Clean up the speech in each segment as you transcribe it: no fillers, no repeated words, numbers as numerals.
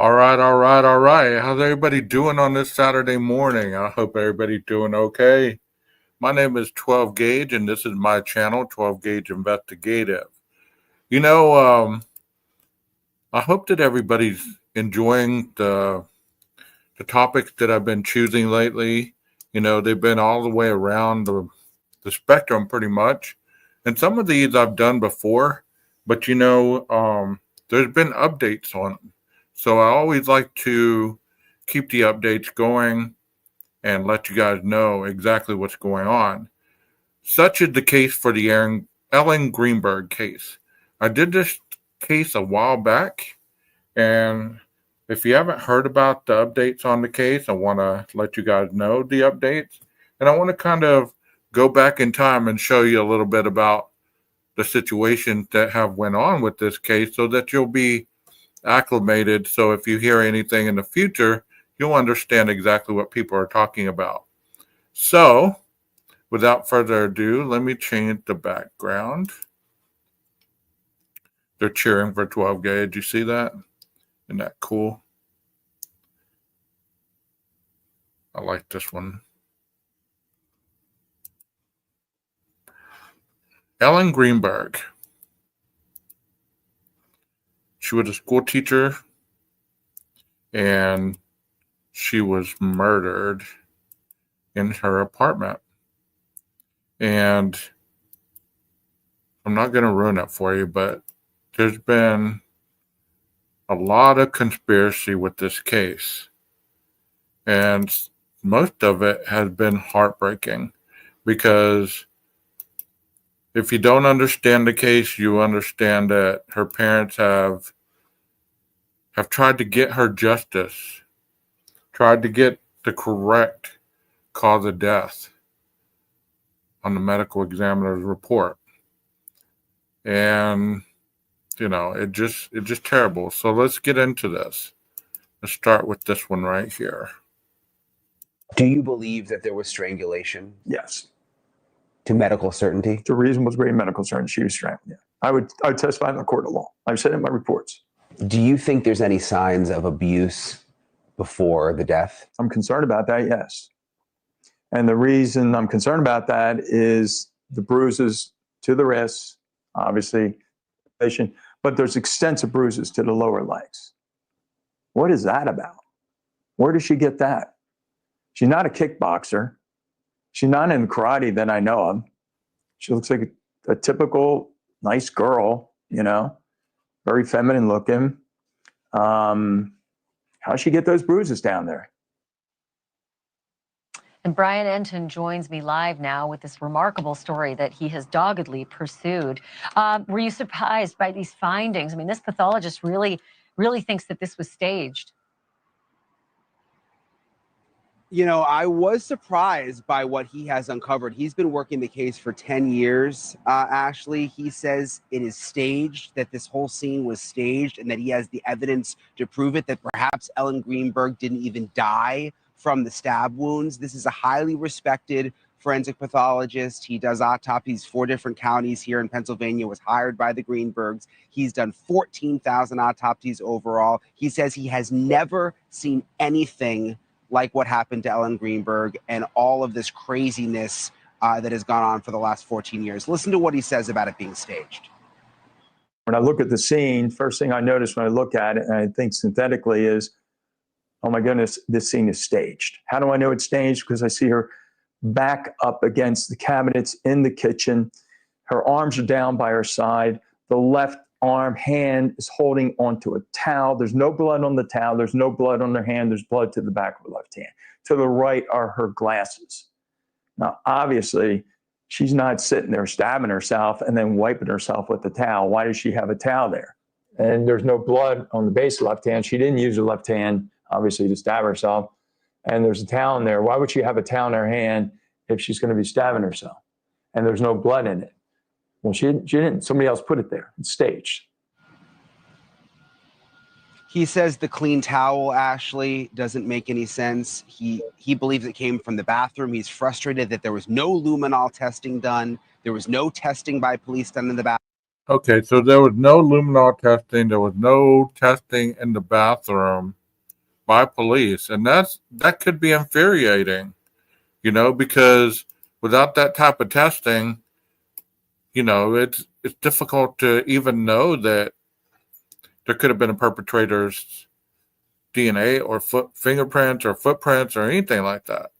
All right. How's everybody doing on this Saturday morning? I hope everybody's doing okay. My name is 12 Gauge, and this is my channel, 12 Gauge Investigative. You know, I hope that everybody's enjoying the topics that I've been choosing lately. You know, they've been all the way around the spectrum pretty much. And some of these I've done before, but there's been updates on them. So I always like to keep the updates going and let you guys know exactly what's going on. Such is the case for the Ellen Greenburg case. I did this case a while back, and if you haven't heard about the updates on the case, I want to let you guys know the updates. And I want to kind of go back in time and show you a little bit about the situations that have went on with this case so that you'll be acclimated. So if you hear anything in the future, you'll understand exactly what people are talking about. So without further ado, let me change the background. They're cheering for 12 Gauge. You see that? Isn't that cool? I like this one. Ellen Greenburg. She was a school teacher, and she was murdered in her apartment. And I'm not going to ruin it for you, but there's been a lot of conspiracy with this case. And most of it has been heartbreaking because if you don't understand the case, you understand that her parents have tried to get her justice, tried to get the correct cause of death on the medical examiner's report. And, it's just terrible. So let's get into this. Let's start with this one right here. Do you believe that there was strangulation? Yes. To medical certainty? To reasonable degree of medical certainty, she was strangled. Yeah. I would testify in the court of law. I've said it in my reports. Do you think there's any signs of abuse before the death? I'm concerned about that, yes. And the reason I'm concerned about that is the bruises to the wrists, obviously, but there's extensive bruises to the lower legs. What is that about? Where does she get that? She's not a kickboxer. She's not in karate that I know of. She looks like a typical nice girl, very feminine looking. How'd she get those bruises down there? And Brian Enton joins me live now with this remarkable story that he has doggedly pursued. Were you surprised by these findings? I mean, this pathologist really thinks that this was staged. I was surprised by what he has uncovered. He's been working the case for 10 years, Ashley. He says it is staged, that this whole scene was staged, and that he has the evidence to prove it, that perhaps Ellen Greenburg didn't even die from the stab wounds. This is a highly respected forensic pathologist. He does autopsies, 4 different counties here in Pennsylvania, was hired by the Greenburgs. He's done 14,000 autopsies overall. He says he has never seen anything like what happened to Ellen Greenburg and all of this craziness that has gone on for the last 14 years. Listen to what he says about it being staged. When I look at the scene, first thing I notice when I look at it, and I think synthetically, is, oh my goodness, this scene is staged. How do I know it's staged? Because I see her back up against the cabinets in the kitchen. Her arms are down by her side. The left hand is holding onto a towel. There's no blood on the towel. There's no blood on her hand. There's blood to the back of her left hand. To the right are her glasses. Now, obviously, she's not sitting there stabbing herself and then wiping herself with the towel. Why does she have a towel there? And there's no blood on the base of the left hand. She didn't use her left hand, obviously, to stab herself. And there's a towel in there. Why would she have a towel in her hand if she's going to be stabbing herself? And there's no blood in it. Well, she didn't. Somebody else put it there. It's staged. He says the clean towel, Ashley, doesn't make any sense. He believes it came from the bathroom. He's frustrated that there was no luminol testing done. There was no testing by police done in the bathroom. Okay, so there was no luminol testing. There was no testing in the bathroom by police, and that could be infuriating, because without that type of testing, it's difficult to even know that there could have been a perpetrator's DNA or fingerprints or footprints or anything like that.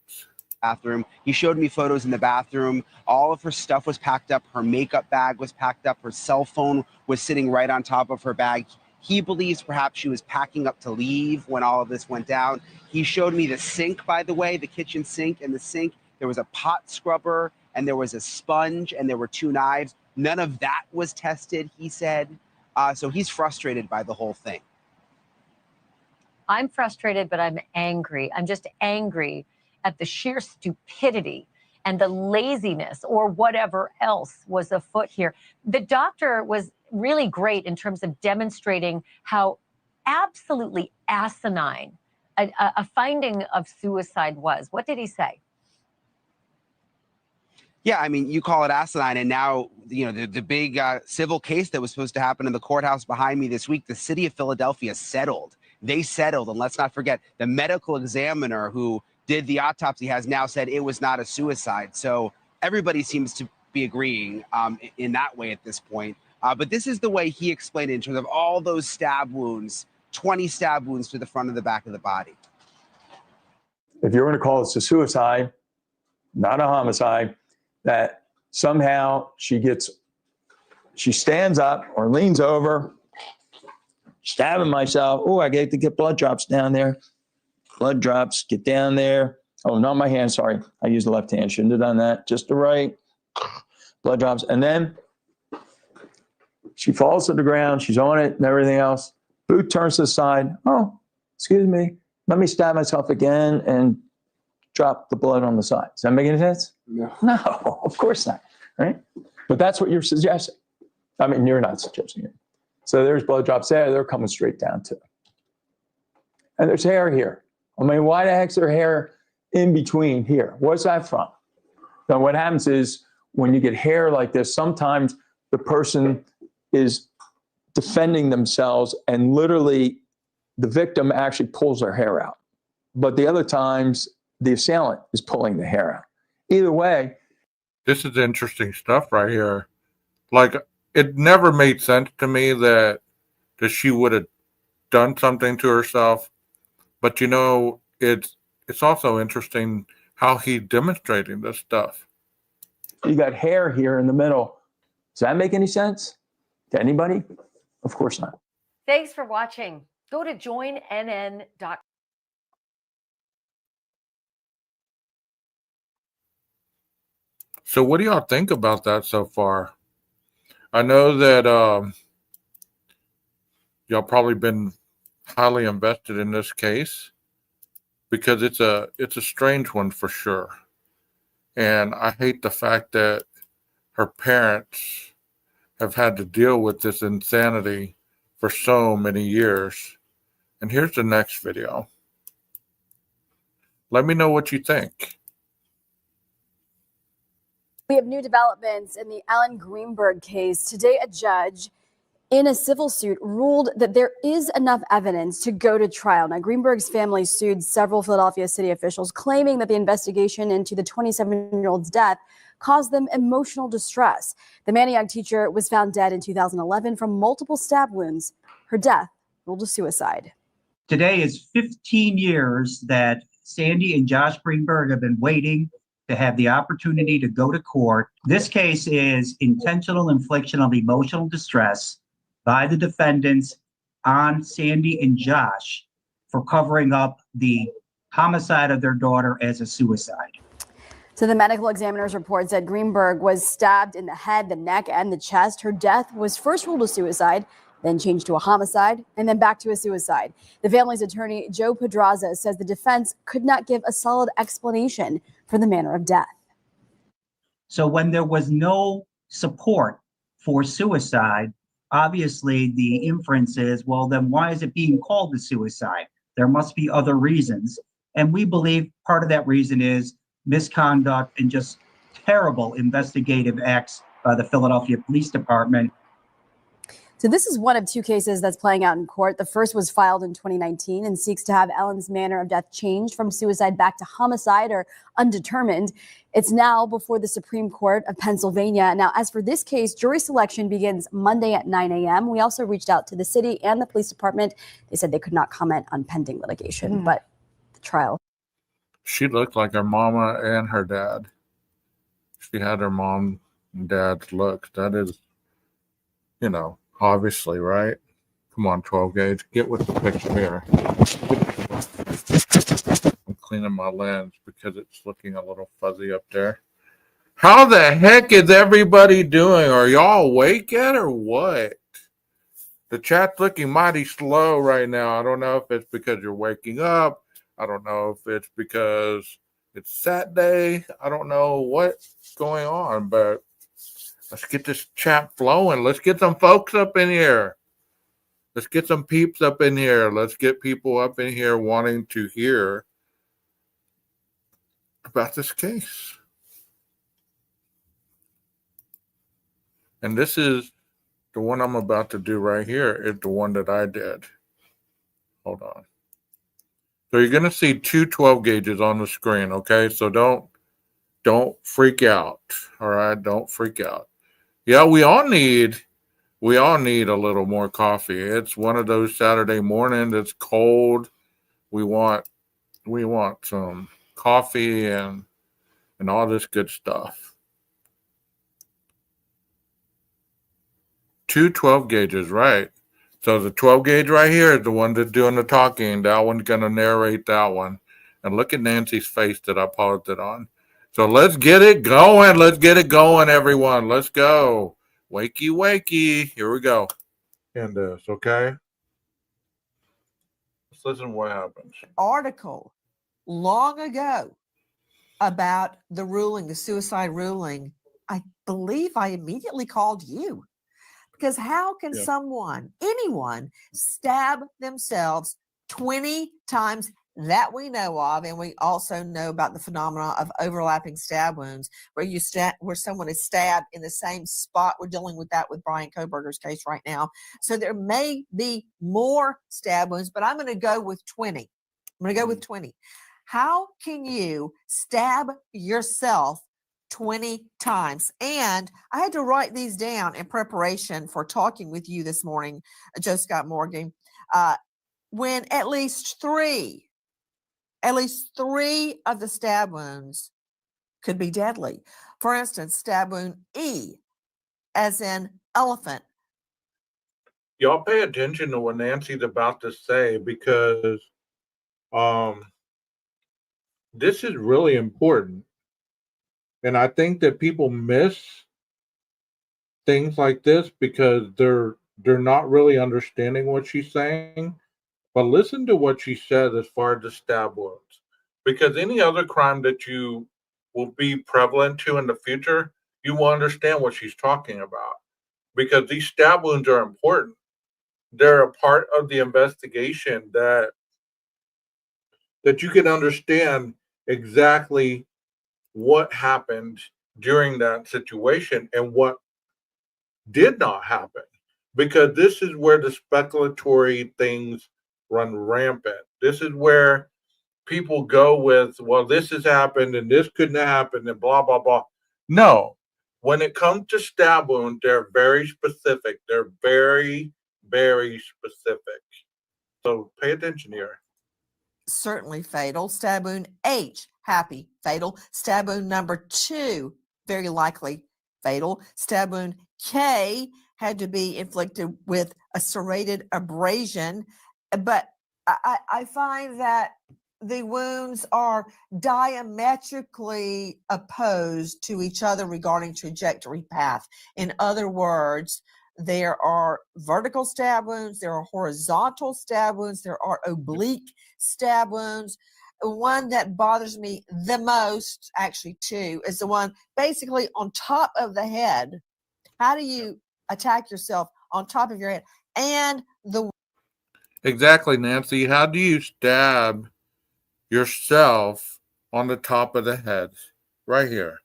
Bathroom. He showed me photos in the bathroom. All of her stuff was packed up. Her makeup bag was packed up. Her cell phone was sitting right on top of her bag. He believes perhaps she was packing up to leave when all of this went down. He showed me the sink, by the way, the kitchen sink. And the sink, there was a pot scrubber and there was a sponge and there were 2 knives. None of that was tested, he said. So he's frustrated by the whole thing. I'm frustrated, but I'm angry. I'm just angry at the sheer stupidity and the laziness or whatever else was afoot here. The doctor was really great in terms of demonstrating how absolutely asinine a finding of suicide was. What did he say? Yeah, I mean, you call it asinine, and now, the big civil case that was supposed to happen in the courthouse behind me this week, the city of Philadelphia settled. They settled, and let's not forget, the medical examiner who did the autopsy has now said it was not a suicide. So everybody seems to be agreeing in that way at this point. But this is the way he explained it in terms of all those stab wounds, 20 stab wounds to the front of the back of the body. If you're going to call this a suicide, not a homicide, that somehow she stands up or leans over, stabbing myself. Oh, I get to get blood drops down there. Blood drops, get down there. Oh, not my hand, sorry. I used the left hand. Shouldn't have done that. Just the right. Blood drops. And then she falls to the ground. She's on it and everything else. Boot turns to the side. Oh, excuse me. Let me stab myself again and drop the blood on the side. Does that make any sense? No. No, of course not. Right? But that's what you're suggesting. I mean, you're not suggesting it. So there's blood drops there. They're coming straight down too. And there's hair here. I mean, why the heck's there hair in between here? What's that from? Now, what happens is when you get hair like this, sometimes the person is defending themselves and literally the victim actually pulls their hair out. But the other times, the assailant is pulling the hair out. Either way. This is interesting stuff right here. Like, it never made sense to me that she would have done something to herself. But, it's also interesting how he's demonstrating this stuff. You got hair here in the middle. Does that make any sense to anybody? Of course not. Thanks for watching. Go to joinnn.com. So what do y'all think about that so far? I know that y'all probably been highly invested in this case because it's a strange one for sure. And I hate the fact that her parents have had to deal with this insanity for so many years. And here's the next video. Let me know what you think. We have new developments in the Alan Greenburg case. Today, a judge in a civil suit ruled that there is enough evidence to go to trial. Now, Greenburg's family sued several Philadelphia city officials, claiming that the investigation into the 27-year-old's death caused them emotional distress. The Manayunk teacher was found dead in 2011 from multiple stab wounds. Her death ruled a suicide. Today is 15 years that Sandy and Josh Greenburg have been waiting to have the opportunity to go to court. This case is intentional infliction of emotional distress by the defendants on Sandy and Josh for covering up the homicide of their daughter as a suicide. So the medical examiner's report said Greenburg was stabbed in the head, the neck, and the chest. Her death was first ruled a suicide, then changed to a homicide, and then back to a suicide. The family's attorney, Joe Pedraza, says the defense could not give a solid explanation for the manner of death. So when there was no support for suicide, obviously the inference is, well, then why is it being called a suicide? There must be other reasons. And we believe part of that reason is misconduct and just terrible investigative acts by the Philadelphia Police Department. So this is one of two cases that's playing out in court. The first was filed in 2019 and seeks to have Ellen's manner of death changed from suicide back to homicide or undetermined. It's now before the Supreme Court of Pennsylvania. Now, as for this case, jury selection begins Monday at 9 a.m. We also reached out to the city and the police department. They said they could not comment on pending litigation, but the trial. She looked like her mama and her dad. She had her mom and dad's looks. That is, obviously, right? Come on, 12 gauge. Get with the picture here. I'm cleaning my lens because it's looking a little fuzzy up there. How the heck is everybody doing? Are y'all awake yet or what? The chat's looking mighty slow right now. I don't know if it's because you're waking up. I don't know if it's because it's Saturday. I don't know what's going on, but let's get this chat flowing. Let's get some folks up in here. Let's get some peeps up in here. Let's get people up in here wanting to hear about this case. And this is the one I'm about to do right here is the one that I did. Hold on. So you're going to see two 12 gauges on the screen, okay? So don't freak out, all right? Don't freak out. Yeah, we all need a little more coffee. It's one of those Saturday mornings. It's cold. We want some coffee and all this good stuff. Two 12 gauges, right? So the 12 gauge right here is the one that's doing the talking. That one's going to narrate that one. And look at Nancy's face that I paused it on. So let's get it going. Let's get it going, everyone. Let's go. Wakey, wakey. Here we go. In this, okay? Let's listen to what happens. Article long ago about the ruling, the suicide ruling. I believe I immediately called you. Because how can anyone, stab themselves 20 times that we know of? And we also know about the phenomena of overlapping stab wounds where someone is stabbed in the same spot. We're dealing with that with Brian Kohberger's case right now. So there may be more stab wounds, but I'm going to go with 20. I'm going to go with 20. How can you stab yourself 20 times? And I had to write these down in preparation for talking with you this morning, Joe Scott Morgan, when at least three of the stab wounds could be deadly. For instance, stab wound E, as in elephant. Y'all pay attention to what Nancy's about to say because this is really important. And I think that people miss things like this because they're not really understanding what she's saying. But listen to what she said as far as the stab wounds. Because any other crime that you will be prevalent to in the future, you will understand what she's talking about. Because these stab wounds are important. They're a part of the investigation that you can understand exactly what happened during that situation and what did not happen, because this is where the speculatory things run rampant. This is where people go with, well, this has happened and this couldn't have happened and blah, blah, blah. No, when it comes to stab wounds, they're very specific. They're very, very specific. So pay attention here. Certainly fatal. Stab wound H, happy, fatal. Stab wound number 2, very likely fatal. Stab wound K had to be inflicted with a serrated abrasion. But I find that the wounds are diametrically opposed to each other regarding trajectory path. In other words, there are vertical stab wounds, there are horizontal stab wounds, there are oblique stab wounds. One that bothers me the most, actually two, is the one basically on top of the head. How do you attack yourself on top of your head? And the Exactly, Nancy. How do you stab yourself on the top of the head? Right here.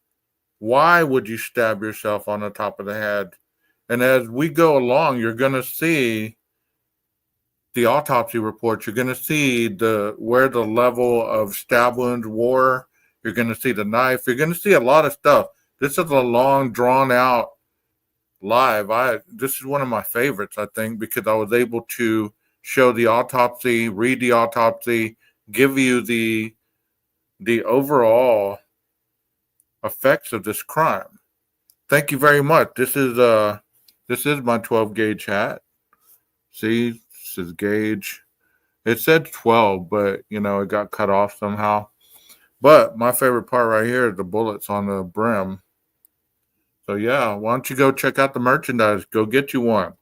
Why would you stab yourself on the top of the head? And as we go along, you're going to see the autopsy reports. You're going to see where the level of stab wounds were. You're going to see the knife. You're going to see a lot of stuff. This is a long, drawn out live. This is one of my favorites, I think, because I was able to show the autopsy, read the autopsy, give you the overall effects of this crime. Thank you very much. This is my 12 gauge hat. See, this is gauge. It said 12, but it got cut off somehow. But my favorite part right here is the bullets on the brim. So yeah, why don't you go check out the merchandise? Go get you one.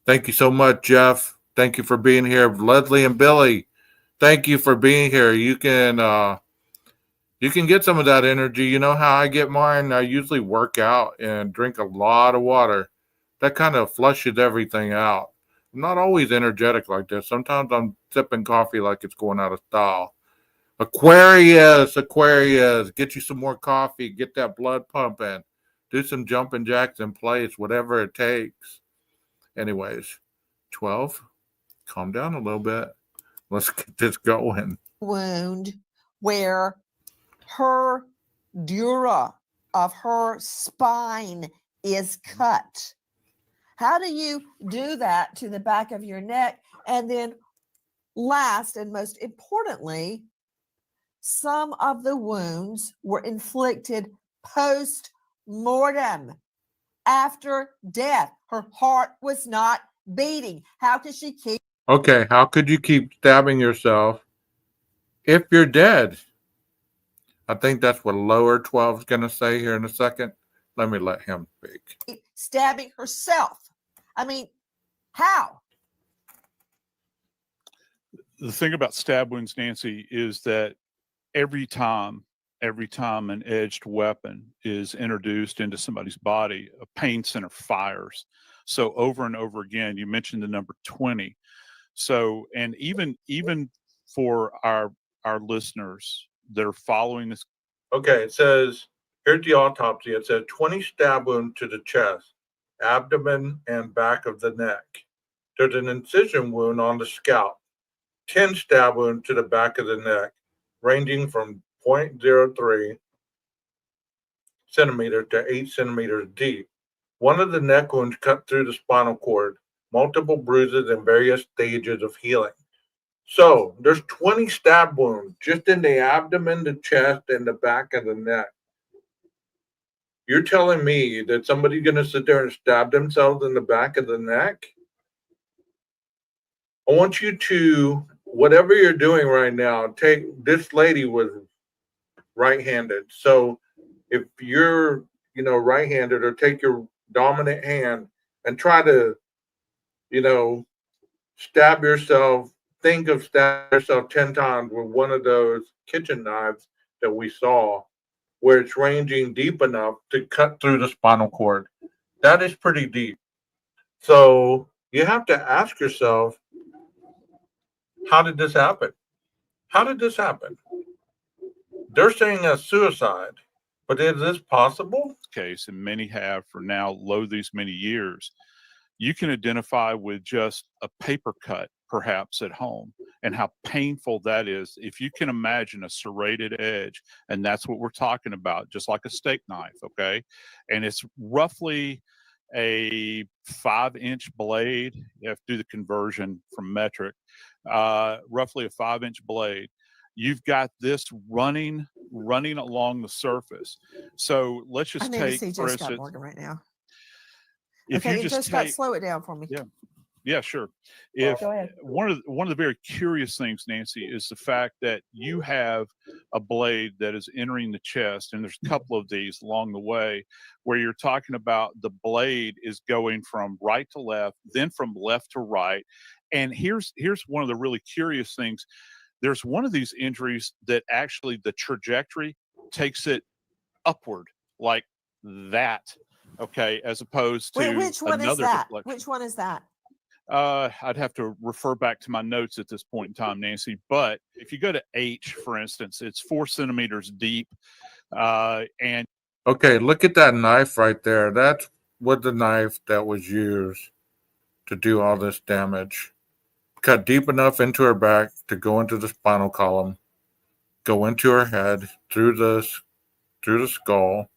Thank you so much, Jeff. Thank you for being here. Leslie and Billy, thank you for being here. You can get some of that energy. You know how I get mine? I usually work out and drink a lot of water. That kind of flushes everything out. I'm not always energetic like this. Sometimes I'm sipping coffee like it's going out of style. Aquarius, get you some more coffee. Get that blood pumping. Do some jumping jacks in place, whatever it takes. Anyways, 12, calm down a little bit. Let's get this going. Wound where her dura of her spine is cut. How do you do that to the back of your neck? And then last and most importantly, some of the wounds were inflicted post-mortem, after death. Her heart was not beating. How could she keep? Okay, how could you keep stabbing yourself if you're dead? I think that's what lower 12 is going to say here in a second. Let me let him speak. Stabbing herself. I mean, how? The thing about stab wounds, Nancy, is that every time an edged weapon is introduced into somebody's body, a pain center fires. So over and over again, you mentioned the number 20. So, and even for our listeners that are following this. Okay, it says, here's the autopsy. It says 20 stab wounds to the chest, abdomen, and back of the neck. There's an incision wound on the scalp, 10 stab wounds to the back of the neck, ranging from 0.03 centimeters to 8 centimeters deep. One of the neck wounds cut through the spinal cord, multiple bruises in various stages of healing. So there's 20 stab wounds just in the abdomen, the chest, and the back of the neck. You're telling me that somebody's going to sit there and stab themselves in the back of the neck? I want you to, whatever you're doing right now, this lady was right-handed. So if you're, right-handed, or take your dominant hand and try to, stab yourself, think of stabbing yourself 10 times with one of those kitchen knives that we saw, where it's ranging deep enough to cut through the spinal cord. That is pretty deep. So you have to ask yourself, how did this happen? How did this happen? They're saying that's suicide, but is this possible? Case, and many have for now these many years. You can identify with just a paper cut, perhaps at home, and how painful that is. If you can imagine a serrated edge, and that's what we're talking about, just like a steak knife, okay? And it's roughly a 5-inch blade. You have to do the conversion from metric. Roughly a 5-inch blade. You've got this running along the surface. So let's just take, for instance, right now. If okay, you just slow it down for me. Yeah, sure. Go ahead. One of the very curious things, Nancy, is the fact that you have a blade that is entering the chest, and there's a couple of these along the way where you're talking about the blade is going from right to left, then from left to right. And here's one of the really curious things. There's one of these injuries that actually the trajectory takes it upward like that. Okay, as opposed to which one another is that? deflection. Which one is that? I'd have to refer back to my notes at this point in time, Nancy. But if you go to H, for instance, it's 4 centimeters deep. And okay, look at that knife right there. That's with the knife that was used to do all this damage. Cut deep enough into her back to go into the spinal column, go into her head, through the skull.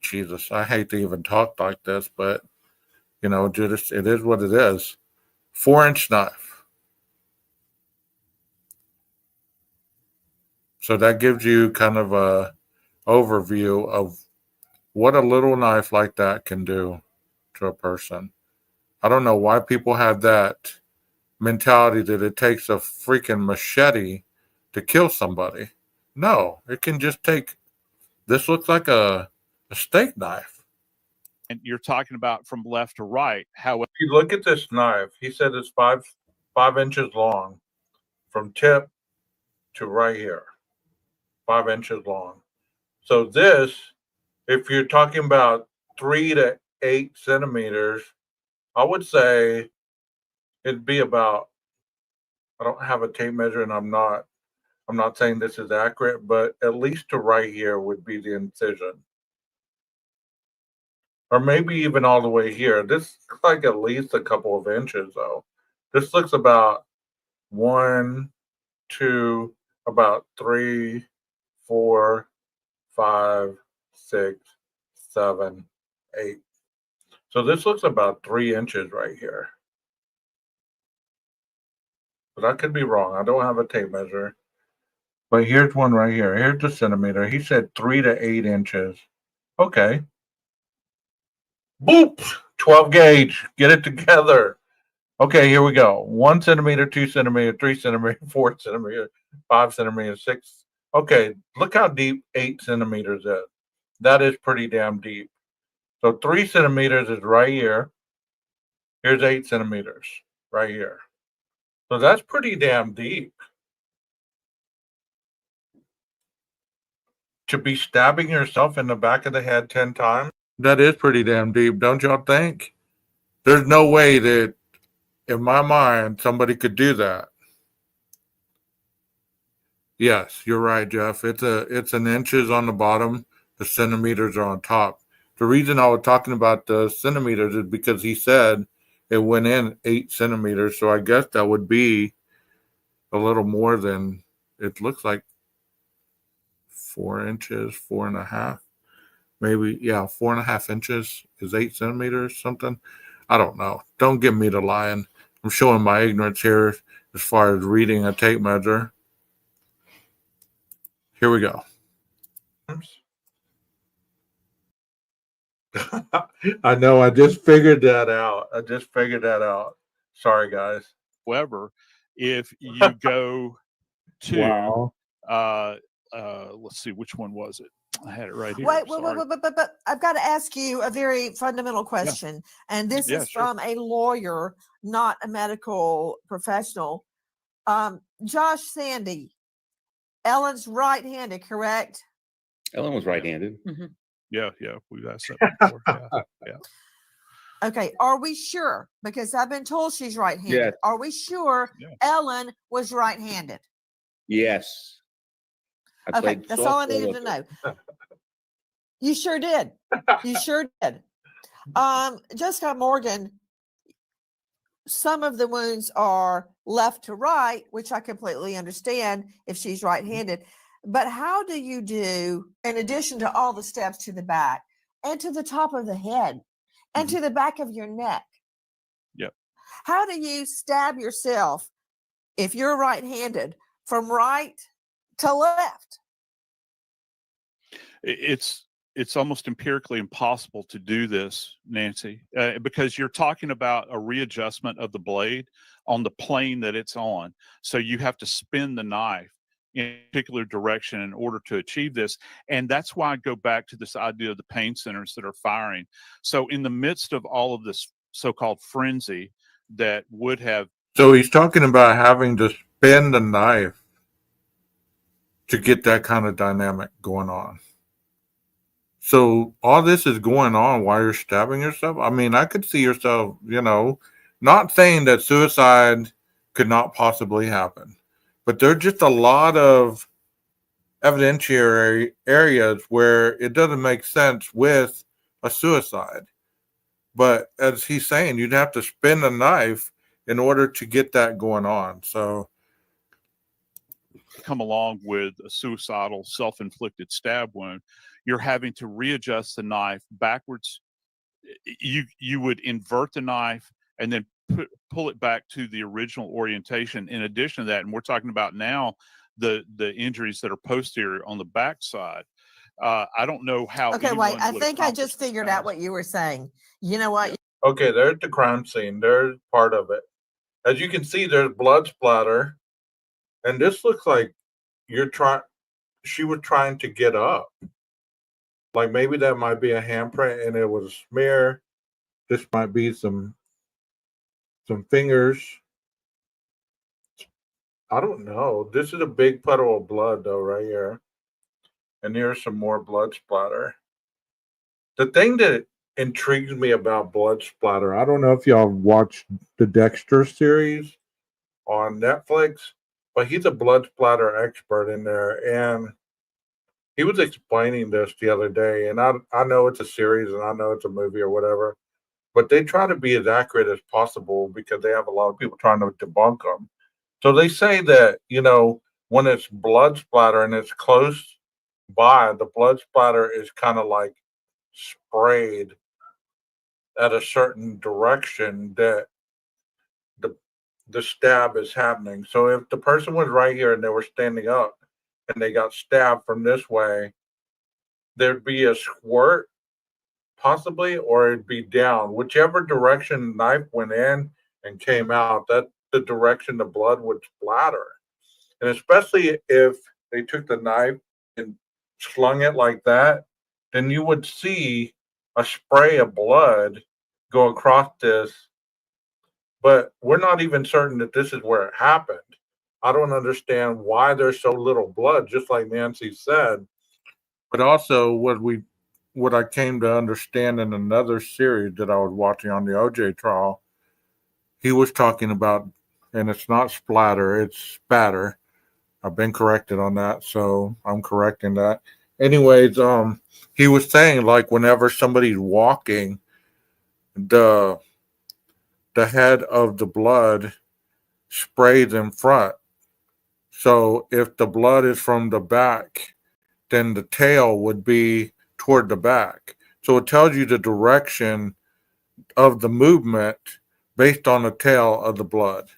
Jesus, I hate to even talk like this, but just it is what it is. 4-inch knife. So that gives you kind of a overview of what a little knife like that can do to a person. I don't know why people have that mentality that it takes a freaking machete to kill somebody. No, it can just take, this looks like a steak knife. And you're talking about from left to right. How If you look at this knife, he said it's five inches long from tip to right here. 5 inches long. So this, if you're talking about 3 to 8 centimeters, I would say it'd be about, I don't have a tape measure and I'm not saying this is accurate, but at least to right here would be the incision. Or maybe even all the way here. This looks like at least a couple of inches though. This looks about 1, 2, about 3, 4, 5, 6, 7, 8. So this looks about 3 inches right here. But I could be wrong. I don't have a tape measure. But here's one right here. Here's the centimeter. He said 3 to 8 inches. Okay. Boop! 12 gauge. Get it together. Okay, here we go. 1 centimeter, 2 centimeter, 3 centimeter, 4 centimeter, 5 centimeter, 6. Okay, look how deep 8 centimeters is. That is pretty damn deep. So 3 centimeters is right here. Here's 8 centimeters right here. So that's pretty damn deep. To be stabbing yourself in the back of the head 10 times, that is pretty damn deep, don't y'all think? There's no way that, in my mind, somebody could do that. Yes, you're right, Jeff. It's an inches on the bottom. The centimeters are on top. The reason I was talking about the centimeters is because he said it went in 8 centimeters. So I guess that would be a little more than, it looks like 4 inches, 4.5. Maybe, yeah, 4.5 inches is 8 centimeters, something. I don't know. Don't get me to lying. I'm showing my ignorance here as far as reading a tape measure. Here we go. I know. I just figured that out. Sorry, guys. However, if you go to, Wow. let's see, which one was it? I had it right here. Wait, Sorry. but I've got to ask you a very fundamental question. And this Yeah, is sure. from a lawyer, not a medical professional. Josh Sandy, Ellen's right-handed, correct? Ellen was right-handed. Yeah, we've asked that before. Yeah. Okay, are we sure? Because I've been told she's right-handed. Yes. Are we sure Yeah. Ellen was right-handed? Yes. I Okay, played that's all I softball needed with to her. know. You sure did. You sure did. Jessica Morgan, some of the wounds are left to right, which I completely understand if she's right-handed. But how do you do, in addition to all the steps to the back and to the top of the head and to the back of your neck? Yep. How do you stab yourself if you're right-handed from right to left? It's almost empirically impossible to do this, Nancy, because you're talking about a readjustment of the blade on the plane that it's on. So you have to spin the knife in a particular direction in order to achieve this. And that's why I go back to this idea of the pain centers that are firing. So in the midst of all of this so-called frenzy that would have. So he's talking about having to spin the knife to get that kind of dynamic going on. So all this is going on while you're stabbing yourself. I mean, I could see yourself, not saying that suicide could not possibly happen, but there's just a lot of evidentiary areas where it doesn't make sense with a suicide. But as he's saying, you'd have to spin the knife in order to get that going on. So come along with a suicidal self-inflicted stab wound, you're having to readjust the knife backwards. You would invert the knife and then pull it back to the original orientation. In addition to that, and we're talking about now the injuries that are posterior on the back side. I don't know how. Okay, wait. anyone I would think I accomplish just figured that. out what you were saying. You know what? Okay, there's the crime scene. There's part of it. As you can see, there's blood splatter, and this looks like she was trying to get up. Like maybe that might be a handprint and it was a smear. This might be some fingers. I don't know. This is a big puddle of blood though, right here. And here's some more blood splatter. The thing that intrigues me about blood splatter, I don't know if y'all watched the Dexter series on Netflix, but he's a blood splatter expert in there. And he was explaining this the other day. And I know it's a series and I know it's a movie or whatever, but they try to be as accurate as possible because they have a lot of people trying to debunk them. So they say that, when it's blood splatter and it's close by, the blood splatter is kind of like sprayed at a certain direction that the stab is happening. So if the person was right here and they were standing up and they got stabbed from this way, there'd be a squirt possibly, or it'd be down. Whichever direction the knife went in and came out, that's the direction the blood would splatter. And especially if they took the knife and slung it like that, then you would see a spray of blood go across this. But we're not even certain that this is where it happened. I don't understand why there's so little blood, just like Nancy said. But also what I came to understand in another series that I was watching on the OJ trial, he was talking about, and it's not splatter, it's spatter. I've been corrected on that, so I'm correcting that. Anyways, he was saying like whenever somebody's walking, the head of the blood sprays in front. So if the blood is from the back, then the tail would be toward the back. So it tells you the direction of the movement based on the tail of the blood.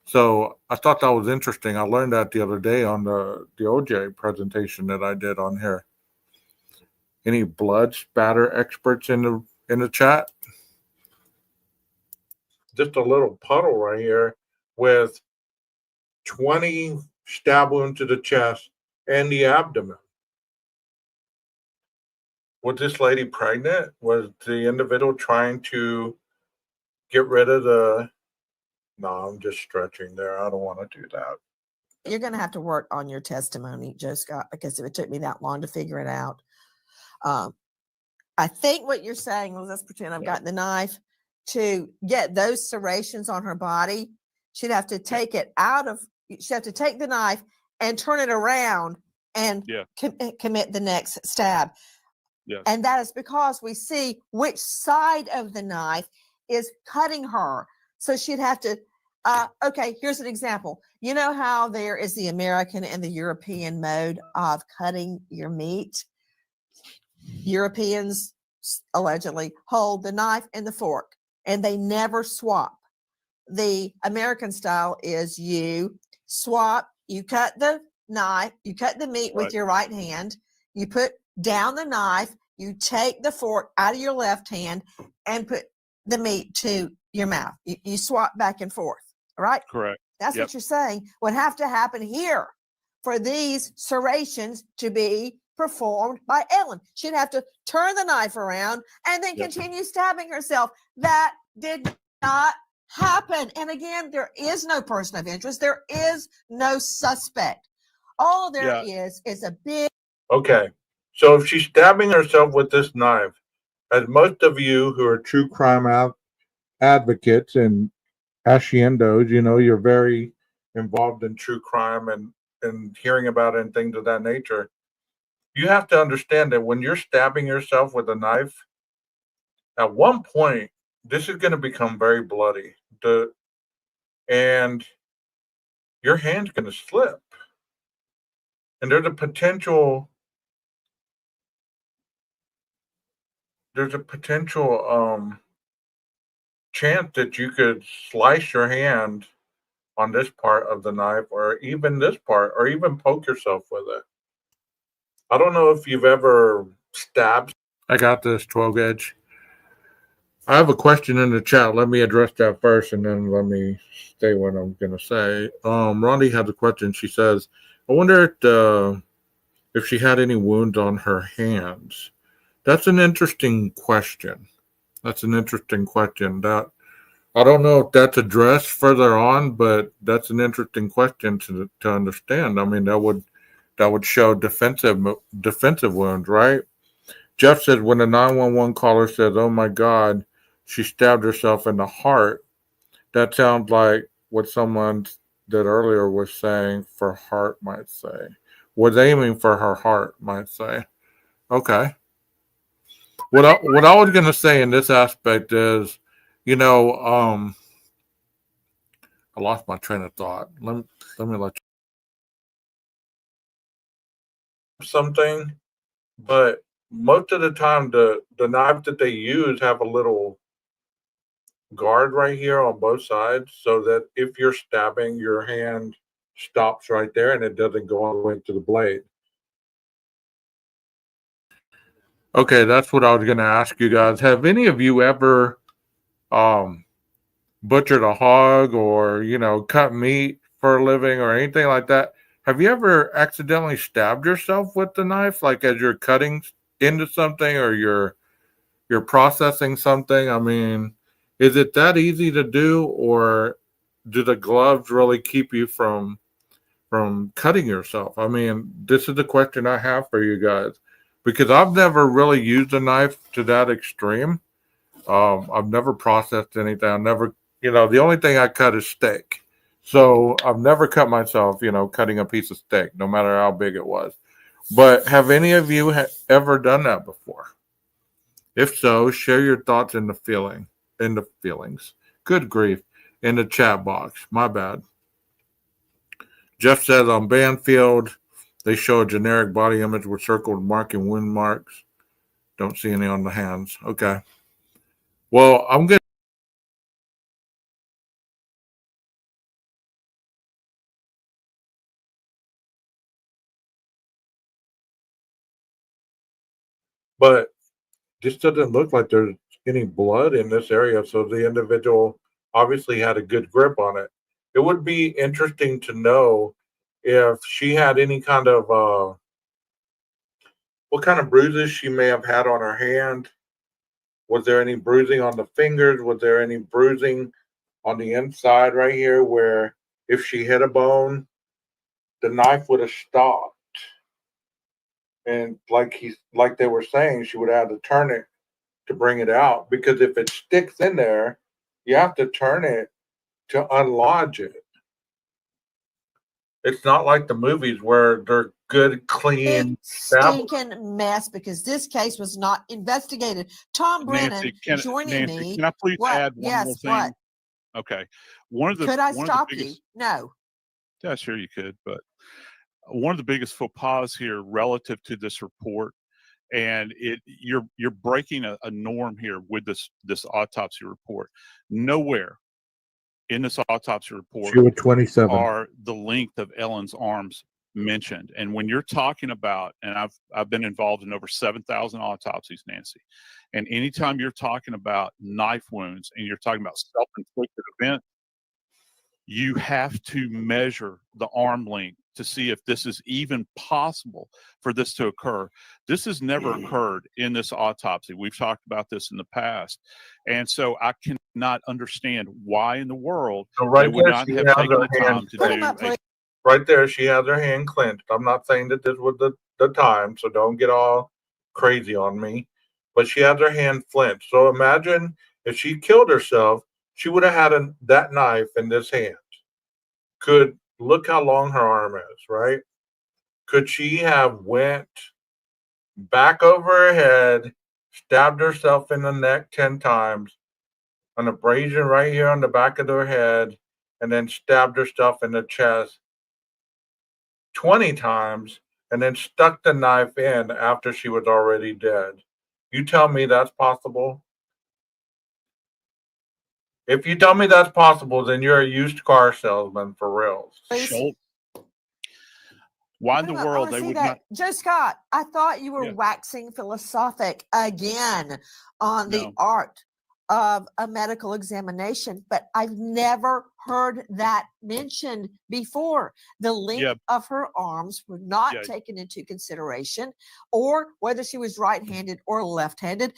So I thought that was interesting. I learned that the other day on the OJ presentation that I did on here. Any blood spatter experts in the chat? Just a little puddle right here with 20 stab wounds to the chest and the abdomen. Was this lady pregnant? Was the individual trying to get rid of the... No, I'm just stretching there. I don't want to do that. You're going to have to work on your testimony, Joe Scott, because it took me that long to figure it out. I think what you're saying was, let's pretend I've got the knife. To get those serrations on her body, she'd have to take it out of, she'd have to take the knife and turn it around and commit the next stab. Yes. And that is because we see which side of the knife is cutting her. So she'd have to, okay, here's an example. You know how there is the American and the European mode of cutting your meat? Europeans allegedly hold the knife and the fork, and they never swap. The American style is you swap, you cut the knife, you cut the meat with your right hand, you put down the knife, you take the fork out of your left hand and put the meat to your mouth. You swap back and forth, right? Correct. That's what you're saying would have to happen here for these serrations to be performed by Ellen. She'd have to turn the knife around and then continue stabbing herself. That did not happen. And again, there is no person of interest. There is no suspect. All there is a big... Okay. So if she's stabbing herself with this knife, as most of you who are true crime advocates and haciendos, you're very involved in true crime and hearing about it and things of that nature. You have to understand that when you're stabbing yourself with a knife, At one point, this is going to become very bloody. And your hand's going to slip. And there's a potential chance that you could slice your hand on this part of the knife, or even this part, or even poke yourself with it. I don't know if you've ever stabbed. I got this 12 gauge. I have a question in the chat. Let me address that first, and then let me say what I'm gonna say. Rondi has a question. She says, "I wonder if she had any wounds on her hands." That's an interesting question. That I don't know if that's addressed further on, but that's an interesting question to understand. I mean, that would show defensive wounds, right? Jeff said when the 911 caller says, "Oh my God, she stabbed herself in the heart," that sounds like what someone that earlier was saying for heart might say. Was aiming for her heart might say. Okay. What I was gonna say in this aspect is, you know, I lost my train of thought. Let me let you something, but most of the time the knives that they use have a little guard right here on both sides, so that if you're stabbing, your hand stops right there and it doesn't go all the way to the blade. Okay, that's what I was gonna ask you guys. Have any of you ever um butchered a hog, or cut meat for a living, or anything like that? Have you ever accidentally stabbed yourself with the knife, like as you're cutting into something, or you're processing something? I mean, is it that easy to do, or do the gloves really keep you from cutting yourself? I mean, this is the question I have for you guys, because I've never really used a knife to that extreme. I've never processed anything. I never, the only thing I cut is steak. So I've never cut myself, cutting a piece of steak, no matter how big it was. But have any of you ever done that before? If so, share your thoughts in the feelings. Good grief, in the chat box. My bad. Jeff says on Banfield, they show a generic body image with circled marking wound marks. Don't see any on the hands. Okay. Well, I'm going to. But this doesn't look like there's any blood in this area, so the individual obviously had a good grip on it. It would be interesting to know if she had any kind of what kind of bruises she may have had on her hand. Was there any bruising on the fingers? Was there any bruising on the inside right here, where if she hit a bone, the knife would have stopped? And like they were saying, she would have to turn it to bring it out, because if it sticks in there, you have to turn it to unlodge it. It's not like the movies where they're good, clean, stinking mess, because this case was not investigated. Tom Brennan joining me. Can I please add one more thing? What? Okay. Could I stop you? No. Yeah, sure you could. But one of the biggest faux pas here relative to this report, and you're breaking a norm here with this autopsy report. Nowhere in this autopsy report are the length of Ellen's arms mentioned. And when you're talking about, and I've been involved in over 7,000 autopsies, Nancy, and anytime you're talking about knife wounds and you're talking about self-inflicted event, you have to measure the arm length to see if this is even possible for this to occur. This has never occurred in this autopsy. We've talked about this in the past. And so I cannot understand why in the world they would not have taken the time to do. Right there, she has her hand clenched. I'm not saying that this was the time, so don't get all crazy on me. But she has her hand clenched. So imagine if she killed herself, she would have had that knife in this hand. Look how long her arm is, right? Could she have went back over her head, stabbed herself in the neck 10 times, an abrasion right here on the back of her head, and then stabbed herself in the chest 20 times, and then stuck the knife in after she was already dead. You tell me that's possible? If you tell me that's possible, then you're a used car salesman for real. Schultz. Why in the world they would not? Joe Scott, I thought you were Yeah. waxing philosophic again on the No. art of a medical examination, but I've never heard that mentioned before. The length Yeah. of her arms were not Yeah. taken into consideration, or whether she was right-handed or left-handed.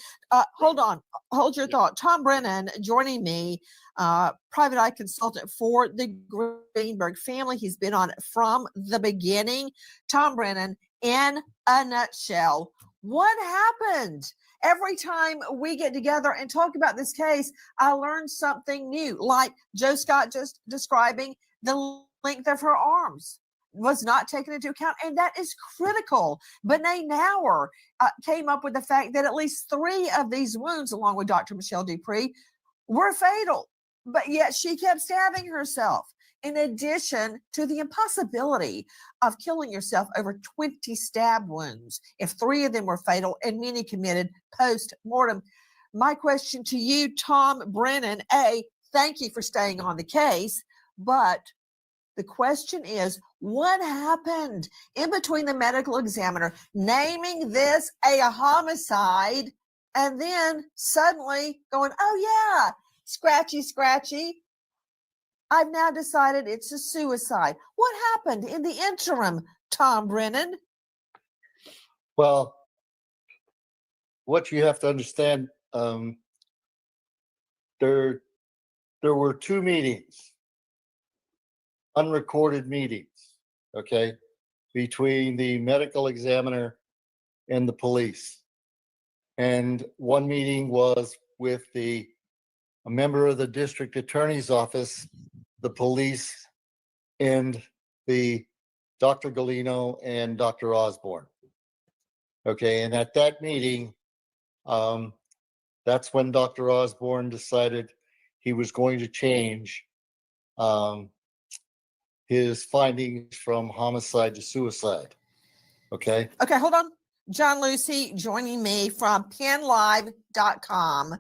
Hold on, hold your thought. Tom Brennan joining me, private eye consultant for the Greenburg family. He's been on it from the beginning. Tom Brennan, in a nutshell, what happened? Every time we get together and talk about this case, I learn something new, like Joe Scott just describing the length of her arms was not taken into account, and that is critical. Benet Nauer came up with the fact that at least 3 of these wounds, along with Dr. Michelle Dupree, were fatal, but yet she kept stabbing herself. In addition to the impossibility of killing yourself over 20 stab wounds, if 3 of them were fatal and many committed post-mortem. My question to you, Tom Brennan, thank you for staying on the case, but the question is, what happened in between the medical examiner naming this a homicide and then suddenly going, oh yeah, scratchy, scratchy, I've now decided it's a suicide. What happened in the interim, Tom Brennan? Well, what you have to understand, there were 2 meetings, unrecorded meetings, okay, between the medical examiner and the police. And one meeting was with a member of the district attorney's office, the police, and the Dr. Galino and Dr. Osborne. Okay, and at that meeting, that's when Dr. Osborne decided he was going to change his findings from homicide to suicide. Okay. Okay, hold on. John Lucy joining me from penlive.com.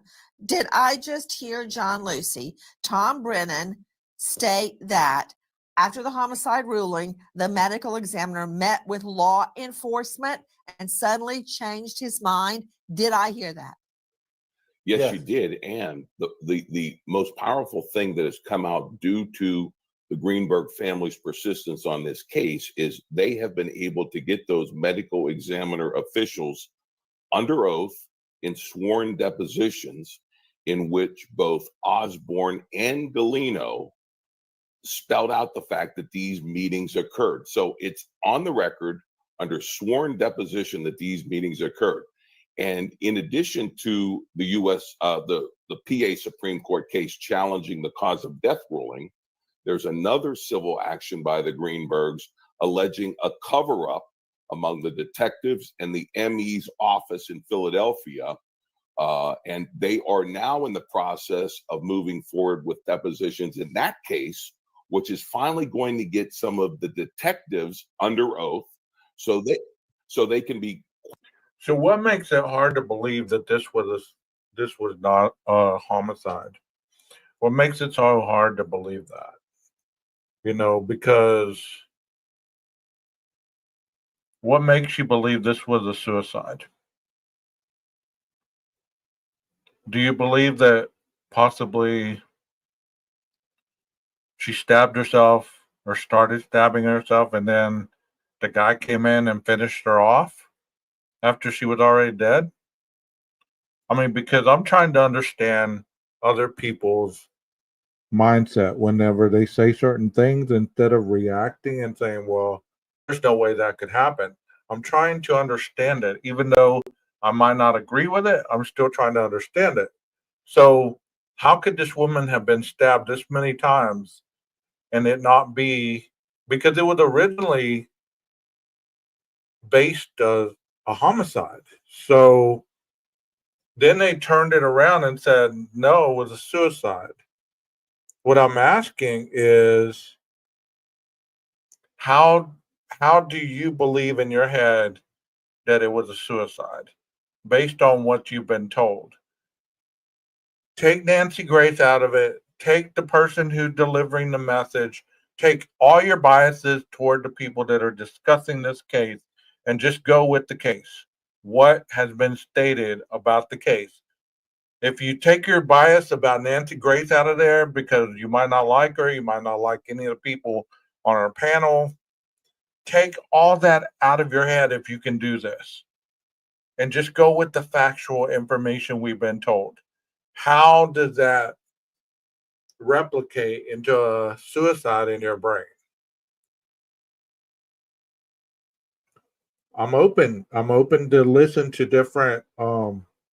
Did I just hear John Lucy, Tom Brennan, state that after the homicide ruling, the medical examiner met with law enforcement and suddenly changed his mind? Did I hear that? Yes, you did. And the most powerful thing that has come out due to the Greenburg family's persistence on this case is they have been able to get those medical examiner officials under oath in sworn depositions in which both Osborne and Galino spelled out the fact that these meetings occurred. So it's on the record under sworn deposition that these meetings occurred. And in addition to the U.S., the PA Supreme Court case challenging the cause of death ruling, there's another civil action by the Greenburgs alleging a cover-up among the detectives and the ME's office in Philadelphia. And they are now in the process of moving forward with depositions in that case, which is finally going to get some of the detectives under oath so they can be. So what makes it hard to believe that this was not a homicide? What makes it so hard to believe that? Because what makes you believe this was a suicide? Do you believe that possibly she stabbed herself or started stabbing herself and then the guy came in and finished her off after she was already dead? I mean, because I'm trying to understand other people's mindset whenever they say certain things instead of reacting and saying, well, there's no way that could happen. I'm trying to understand it. Even though I might not agree with it, I'm still trying to understand it. So how could this woman have been stabbed this many times and it not be, because it was originally based a homicide. So Then they turned it around and said, no, it was a suicide. What I'm asking is, how do you believe in your head that it was a suicide based on what you've been told? Take Nancy Grace out of it. Take the person who's delivering the message. Take all your biases toward the people that are discussing this case and just go with the case. What has been stated about the case? If you take your bias about Nancy Grace out of there because you might not like her, you might not like any of the people on our panel, take all that out of your head if you can do this and just go with the factual information we've been told. How does that replicate into a suicide in your brain? I'm open to listen to different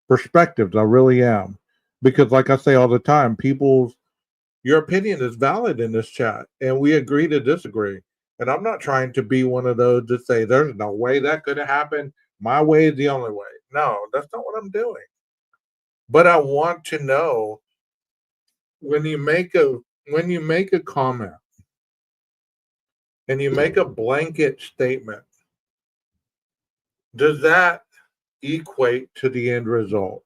perspectives. I really am. Because like I say all the time, your opinion is valid in this chat and we agree to disagree. And I'm not trying to be one of those that say there's no way that could have happened. My way is the only way. No, that's not what I'm doing. But I want to know, when you make a comment and you make a blanket statement, does that equate to the end result?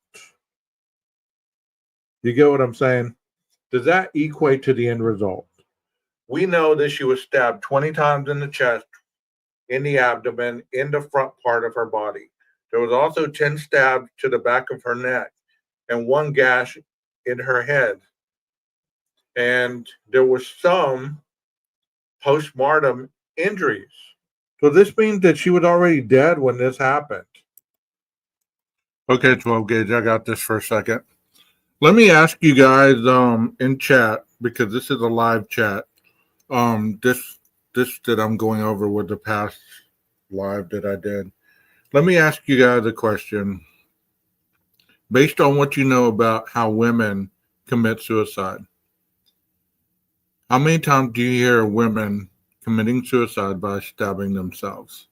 You get what I'm saying? Does that equate to the end result? We know that she was stabbed 20 times in the chest, in the abdomen, in the front part of her body. There was also 10 stabs to the back of her neck and 1 gash in her head. And there was some postmortem injuries. So this means that she was already dead when this happened. Okay, 12 gauge, I got this for a second. Let me ask you guys in chat, because this is a live chat. This that I'm going over with the past live that I did. Let me ask you guys a question. Based on what you know about how women commit suicide, how many times do you hear women committing suicide by stabbing themselves?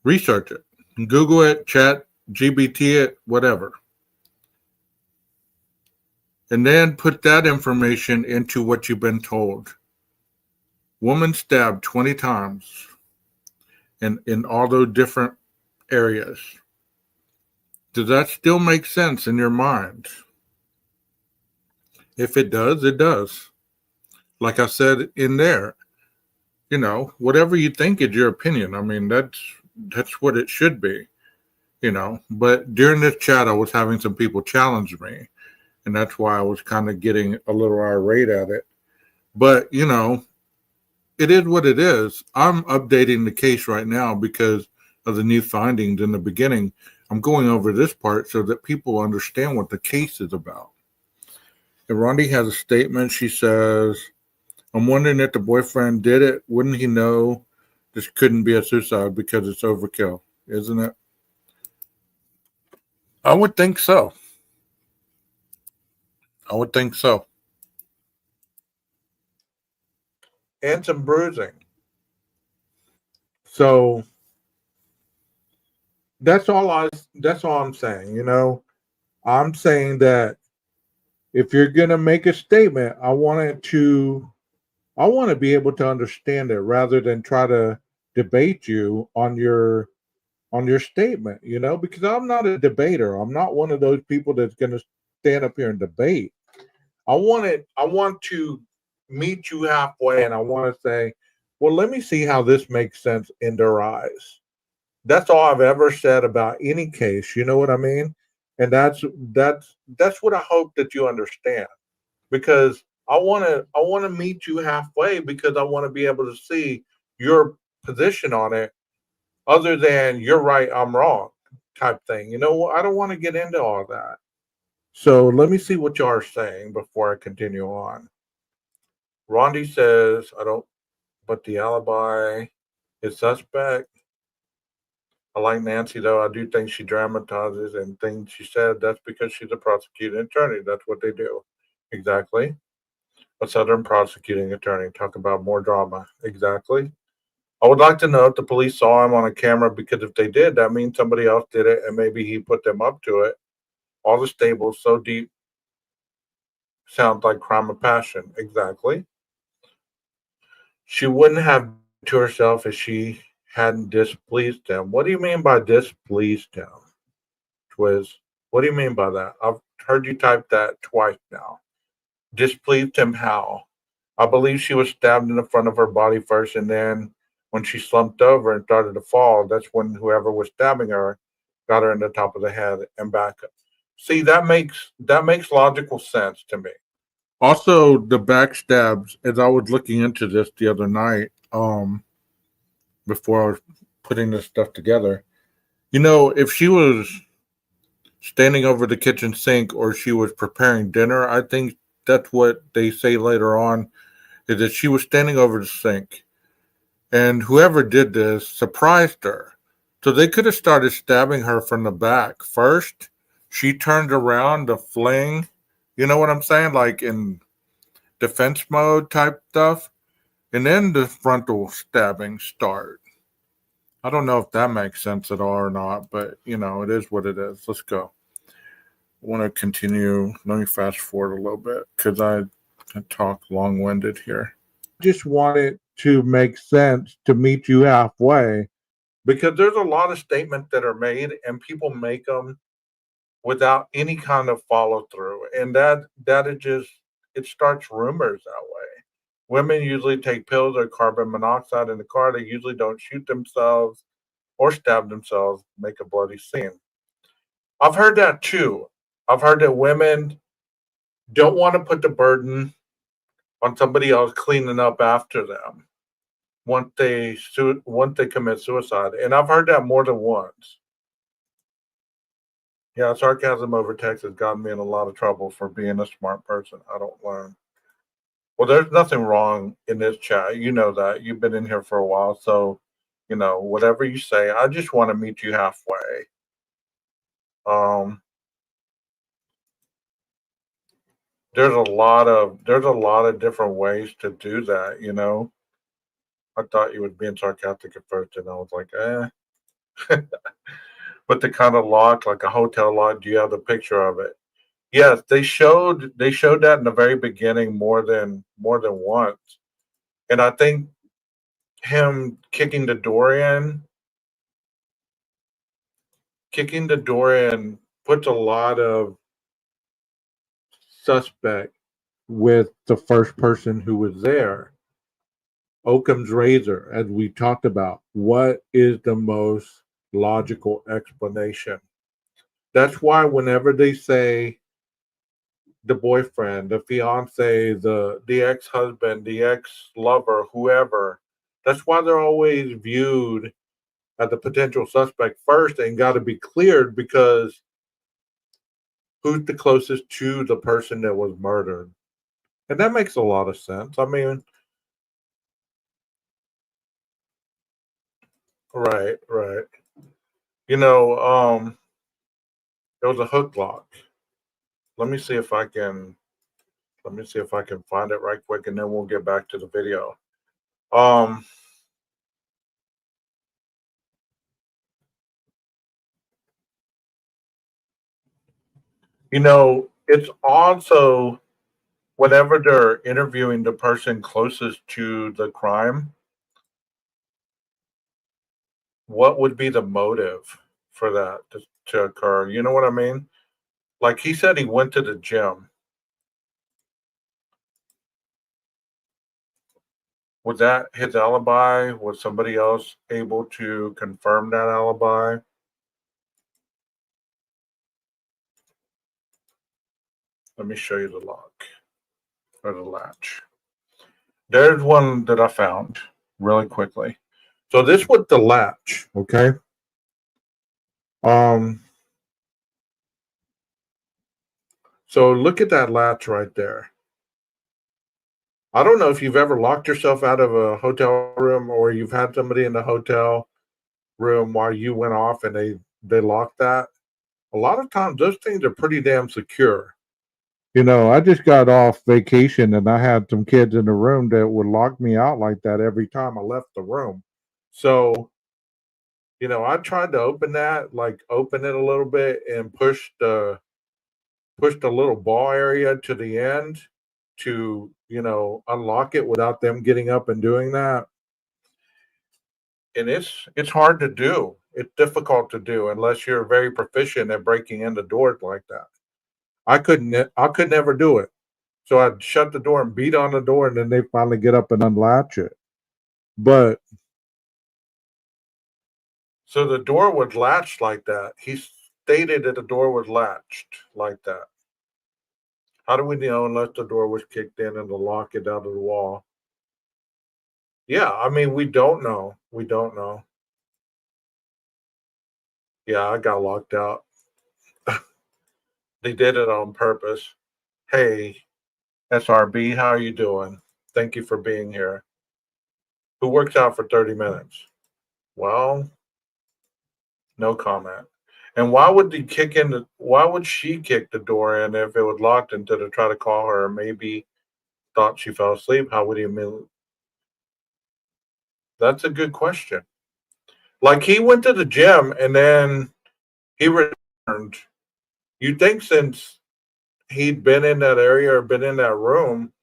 Research it. Google it, chat, GBT it, whatever. And then put that information into what you've been told. Woman stabbed 20 times in all those different areas. Does that still make sense in your mind? If it does, it does. Like I said in there, whatever you think is your opinion. I mean, that's what it should be, But during this chat, I was having some people challenge me, and that's why I was kind of getting a little irate at it. But, it is what it is. I'm updating the case right now because of the new findings in the beginning. I'm going over this part so that people understand what the case is about. And Rondi has a statement. She says, I'm wondering if the boyfriend did it. Wouldn't he know this couldn't be a suicide because it's overkill, isn't it? I would think so. And some bruising. So that's all I'm saying, I'm saying that if you're going to make a statement, I want to be able to understand it rather than try to debate you on your statement, because I'm not a debater. I'm not one of those people that's going to stand up here and debate. I want to meet you halfway, and I want to say, well, let me see how this makes sense in their eyes. That's all I've ever said about any case. You know what I mean? And that's what I hope that you understand, because I want to meet you halfway, because I want to be able to see your position on it, other than you're right, I'm wrong type thing. I don't want to get into all that. So let me see what you are saying before I continue on. Rondi says, I don't, but the alibi is suspect. I like Nancy, though. I do think she dramatizes and things she said. That's because she's a prosecuting attorney. That's what they do. Exactly. A Southern prosecuting attorney. Talk about more drama. Exactly. I would like to know if the police saw him on a camera, because if they did, that means somebody else did it and maybe he put them up to it. All the stables so deep sounds like crime of passion. Exactly. She wouldn't have to herself if she hadn't displeased him. What do you mean by displeased him, Twiz? What do you mean by that? I've heard you type that twice now. Displeased him how? I believe she was stabbed in the front of her body first, and then when she slumped over and started to fall, that's when whoever was stabbing her got her in the top of the head and back up. See, that makes logical sense to me. Also, the backstabs, as I was looking into this the other night, before I was putting this stuff together, if she was standing over the kitchen sink or she was preparing dinner, I think that's what they say later on, is that she was standing over the sink and whoever did this surprised her. So they could have started stabbing her from the back first. She turned around to fling, you know what I'm saying? Like in defense mode type stuff. And then the frontal stabbing start. I don't know if that makes sense at all or not, but it is what it is. Let's go. I want to continue. Let me fast forward a little bit because I talk long-winded here. Just want it to make sense to meet you halfway, because there's a lot of statements that are made and people make them without any kind of follow through, and that it starts rumors that way. Women usually take pills or carbon monoxide in the car. They usually don't shoot themselves or stab themselves, make a bloody scene. I've heard that too. I've heard that women don't want to put the burden on somebody else cleaning up after them once they commit suicide, and I've heard that more than once. Yeah, sarcasm over text has gotten me in a lot of trouble for being a smart person. I don't learn. Well, there's nothing wrong in this chat. You know that. You've been in here for a while, so whatever you say, I just want to meet you halfway. There's a lot of different ways to do that. I thought you were being sarcastic at first, and I was like, eh. But the kind of lock, like a hotel lock, do you have the picture of it? Yes, they showed that in the very beginning more than once. And I think him kicking the door in puts a lot of suspect with the first person who was there. Occam's razor, as we talked about. What is the most logical explanation? That's why whenever they say the boyfriend, the fiance, the ex-husband, the ex-lover, whoever, that's why they're always viewed as the potential suspect first and got to be cleared, because who's the closest to the person that was murdered? And that makes a lot of sense. I mean, right. There was a hook lock. Let me see if I can find it right quick, and then we'll get back to the video. It's also whenever they're interviewing the person closest to the crime, what would be the motive for that to occur? You know what I mean? Like he said he went to the gym. Was that his alibi? Was somebody else able to confirm that alibi? Let me show you the lock or the latch. There's one that I found really quickly. So this was the latch, okay? So look at that latch right there. I don't know if you've ever locked yourself out of a hotel room, or you've had somebody in the hotel room while you went off and they locked that. A lot of times those things are pretty damn secure. I just got off vacation and I had some kids in the room that would lock me out like that every time I left the room. So, I tried to open that, like open it a little bit and push the little ball area to the end to, unlock it without them getting up and doing that. And it's hard to do. It's difficult to do unless you're very proficient at breaking into doors like that. I could never do it. So I'd shut the door and beat on the door, and then they finally get up and unlatch it. But so the door was latched like that. He stated that the door was latched like that. How do we know unless the door was kicked in and the lock it out of the wall? Yeah, I mean, we don't know. We don't know. Yeah, I got locked out. They did it on purpose. Hey, SRB, how are you doing? Thank you for being here. Who works out for 30 minutes? Well, no comment. And why would she kick the door in if it was locked instead of try to call her? Maybe thought she fell asleep. How would he move? That's a good question. Like he went to the gym and then he returned. You'd think since he'd been in that area or been in that room,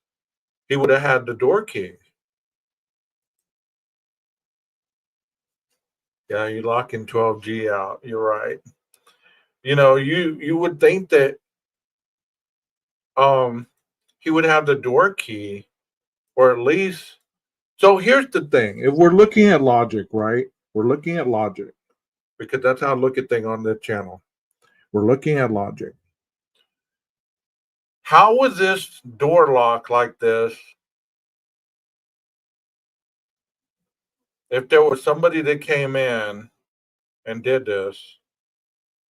he would have had the door key. Yeah, you locking 12G out. You're right. You would think that he would have the door key, or at least. So here's the thing: if we're looking at logic, right? We're looking at logic because that's how I look at things on this channel. We're looking at logic. How was this door locked like this? If there was somebody that came in and did this,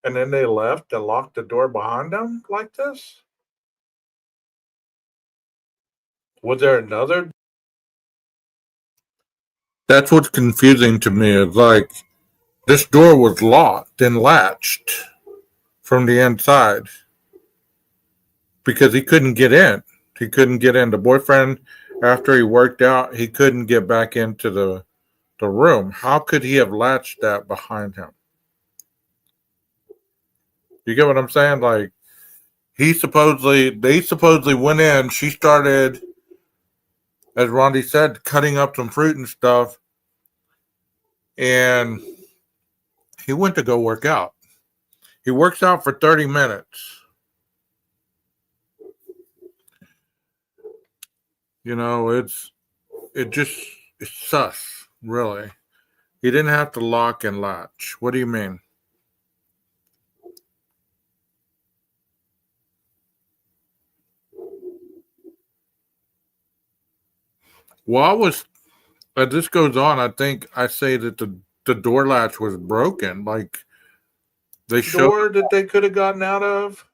and then they left and locked the door behind them like this, was there another? That's what's confusing to me. Is like this door was locked and latched from the inside because he couldn't get in. He couldn't get in. The boyfriend, after he worked out, he couldn't get back into the room. How could he have latched that behind him? You get what I'm saying? Like they supposedly went in. She started, as Rondi said, cutting up some fruit and stuff, and he went to go work out. He works out for 30 minutes. It's sus, really. He didn't have to lock and latch. What do you mean? Well, as this goes on, I think I say that the door latch was broken. Like they showed door that they could have gotten out of.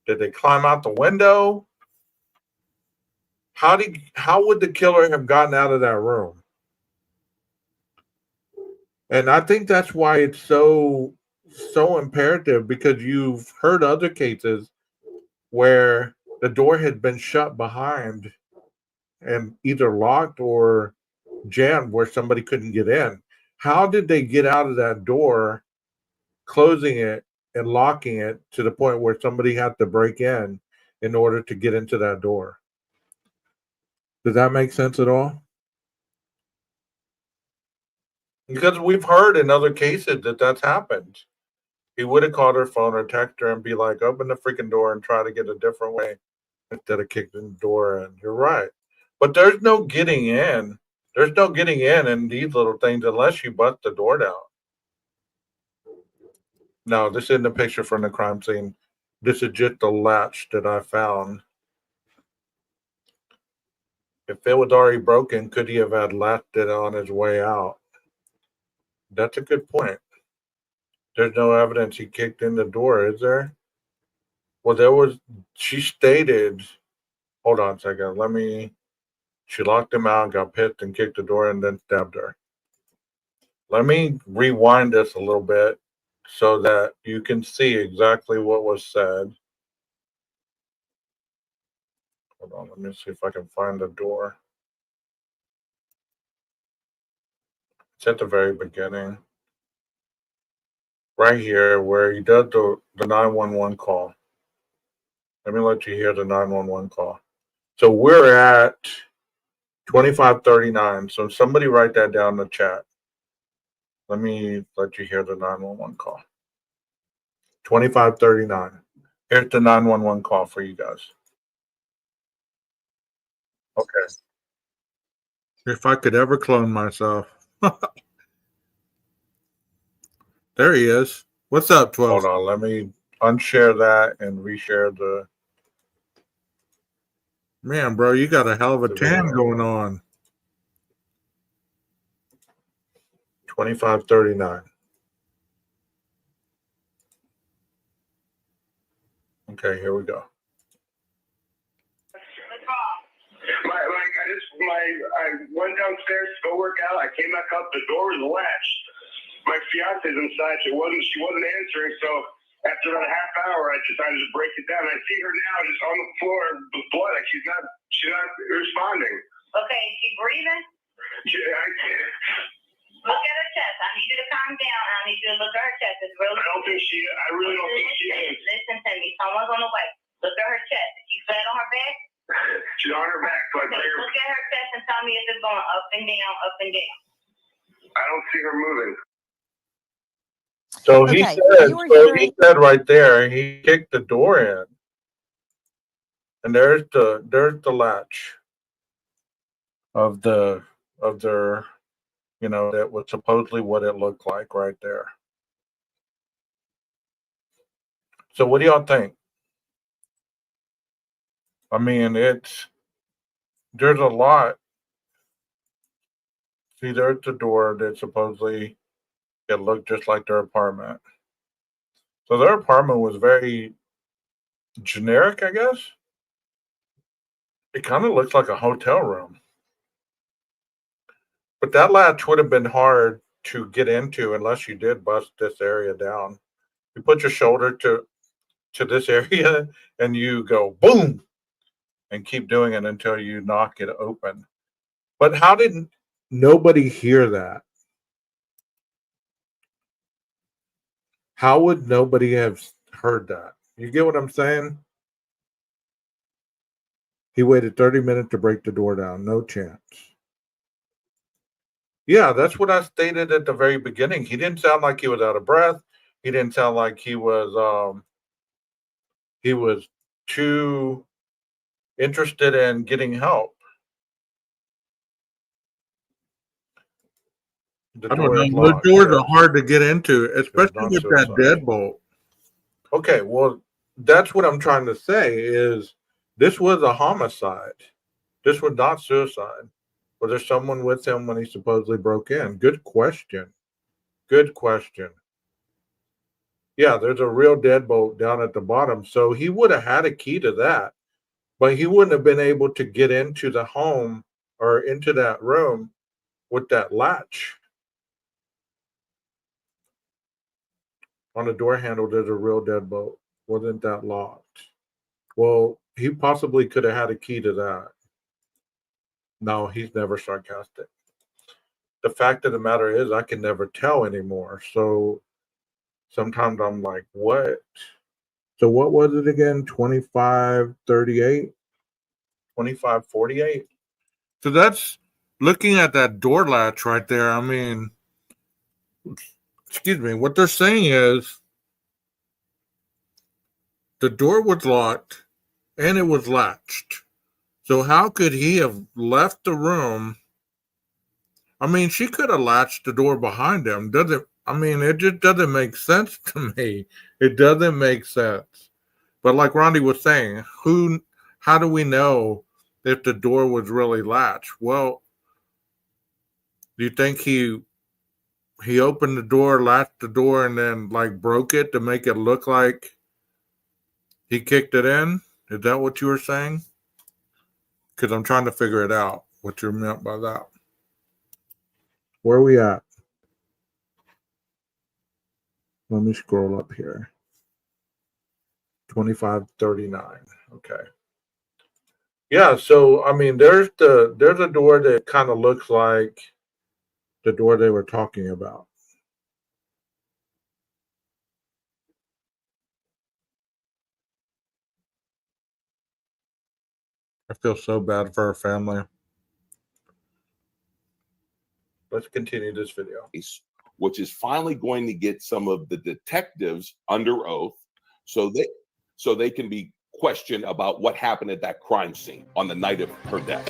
Did they climb out the window? How would the killer have gotten out of that room? And I think that's why it's so imperative, because you've heard other cases where the door had been shut behind and either locked or jammed where somebody couldn't get in. How did they get out of that door, closing it and locking it to the point where somebody had to break in order to get into that door? Does that make sense at all? Because we've heard in other cases that that's happened. He would have called her phone or text her and be like, open the freaking door and try to get a different way instead of kicking the door in. You're right. But there's no getting in. There's no getting in these little things unless you bust the door down. No, this isn't a picture from the crime scene. This is just a latch that I found. If it was already broken, could he have had latched it on his way out? That's a good point. There's no evidence he kicked in the door, is there? Well, she stated, hold on a second, she locked him out, got pissed and kicked the door and then stabbed her. Let me rewind this a little bit so that you can see exactly what was said. Hold on, let me see if I can find the door. It's at the very beginning. Right here where he does the 911 call. Let me let you hear the 911 call. So we're at 2539. So somebody write that down in the chat. Let me let you hear the 911 call. 2539. Here's the 911 call for you guys. Okay. If I could ever clone myself. There he is. What's up, 12? Hold on. Let me unshare that and reshare the. Man, bro, you got a hell of a tan going on. 2539. Okay, here we go. I went downstairs to go work out. I came back up. The door was latched. My fiance's inside. She wasn't answering. So after about a half hour, I decided to break it down. I see her now just on the floor with blood. Like she's not responding. Okay, is she breathing? Look at her chest. I need you to calm down. I need you to look at her chest. It's really. I really don't think she is. Listen to me. Someone's on the way. Look at her chest. Is she flat on her back? She's on her back. So okay, look at her chest and tell me if it's going up and down, up and down. I don't see her moving. So he said right there, he kicked the door in. And there's the latch of their, that was supposedly what it looked like right there. So what do y'all think? I mean, there's a lot. See, there's the door that supposedly it looked just like their apartment. So their apartment was very generic, I guess. It kind of looks like a hotel room. But that latch would have been hard to get into unless you did bust this area down. You put your shoulder to this area and you go boom and keep doing it until you knock it open. But how did nobody hear that? How would nobody have heard that? You get what I'm saying? He waited 30 minutes to break the door down. No chance. Yeah, that's what I stated at the very beginning. He didn't sound like he was out of breath. He didn't sound like he was too interested in getting help. The doors are hard to get into, especially with that deadbolt. Okay, well, that's what I'm trying to say is this was a homicide. This was not suicide. Was there someone with him when he supposedly broke in? Good question. Good question. Yeah, there's a real deadbolt down at the bottom. So he would have had a key to that, but he wouldn't have been able to get into the home or into that room with that latch. On the door handle, there's a real deadbolt. Wasn't that locked? Well, he possibly could have had a key to that. No, he's never sarcastic. The fact of the matter is, I can never tell anymore. So sometimes I'm like, what? So what was it again? 2538? 2548? So that's looking at that door latch right there. I mean, excuse me. What they're saying is the door was locked and it was latched. So how could he have left the room? I mean, she could have latched the door behind him. It just doesn't make sense to me. It doesn't make sense. But like Rondi was saying, how do we know if the door was really latched? Well, do you think he opened the door, latched the door, and then like broke it to make it look like he kicked it in? Is that what you were saying? Because I'm trying to figure it out, what you meant by that. Where are we at? Let me scroll up here. 2539. Okay. Yeah, so I mean there's a door that kind of looks like the door they were talking about. I feel so bad for her family. Let's continue this video. Which is finally going to get some of the detectives under oath so they can be questioned about what happened at that crime scene on the night of her death.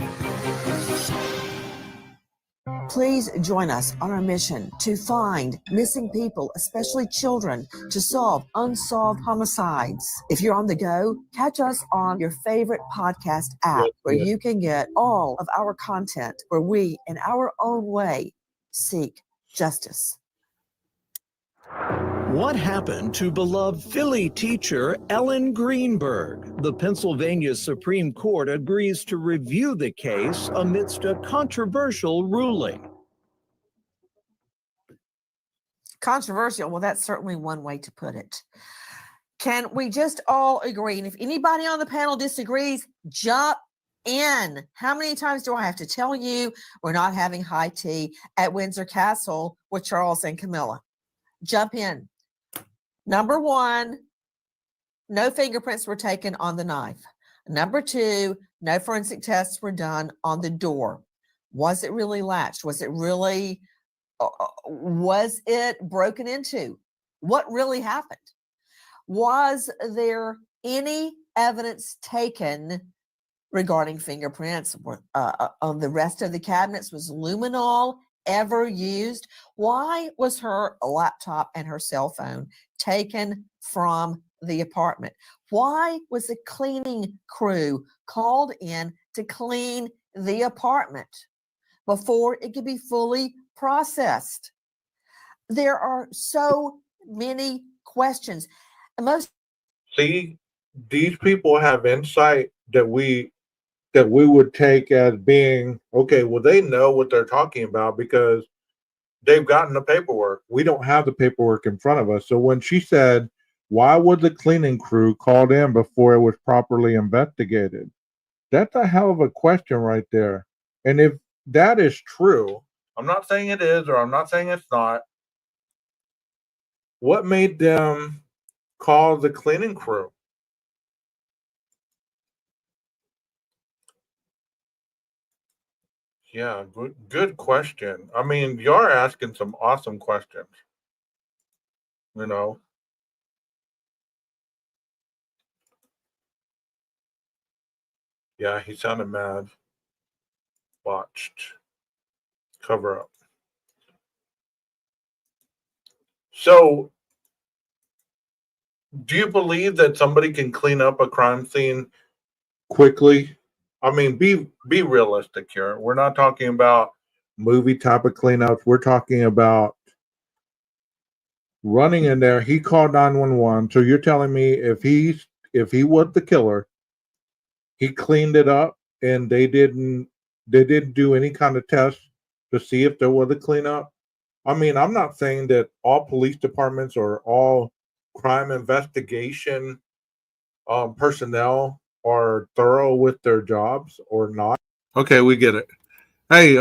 Please join us on our mission to find missing people, especially children, to solve unsolved homicides. If you're on the go, catch us on your favorite podcast app where you can get all of our content where we, in our own way, seek justice. What happened to beloved Philly teacher Ellen Greenburg? The Pennsylvania Supreme Court agrees to review the case amidst a controversial ruling. Controversial, well, that's certainly one way to put it. Can we just all agree? And if anybody on the panel disagrees, jump in. How many times do I have to tell you we're not having high tea at Windsor Castle with Charles and Camilla? Jump in. Number one, no fingerprints were taken on the knife. Number two, no forensic tests were done on the door. Was it really latched? Was it broken into? What really happened? Was there any evidence taken regarding fingerprints on the rest of the cabinets? Was luminol ever used? Why was her laptop and her cell phone taken from the apartment? Why was the cleaning crew called in to clean the apartment before it could be fully processed? There are so many questions. See, these people have insight that we would take as being okay. Well, they know what they're talking about because they've gotten the paperwork. We don't have the paperwork in front of us. So when she said, why was the cleaning crew called in before it was properly investigated? That's a hell of a question right there. And if that is true, I'm not saying it is, or I'm not saying it's not. What made them call the cleaning crew? Yeah, good question. I mean, you're asking some awesome questions. You know. Yeah, he sounded mad. Watched. Cover up. So, do you believe that somebody can clean up a crime scene quickly? I mean, be realistic here. We're not talking about movie type of cleanups. We're talking about running in there. He called 911. So you're telling me if he was the killer, he cleaned it up and they didn't do any kind of test to see if there was a cleanup? I mean, I'm not saying that all police departments or all crime investigation personnel are thorough with their jobs or not. Okay, we get it. Hey,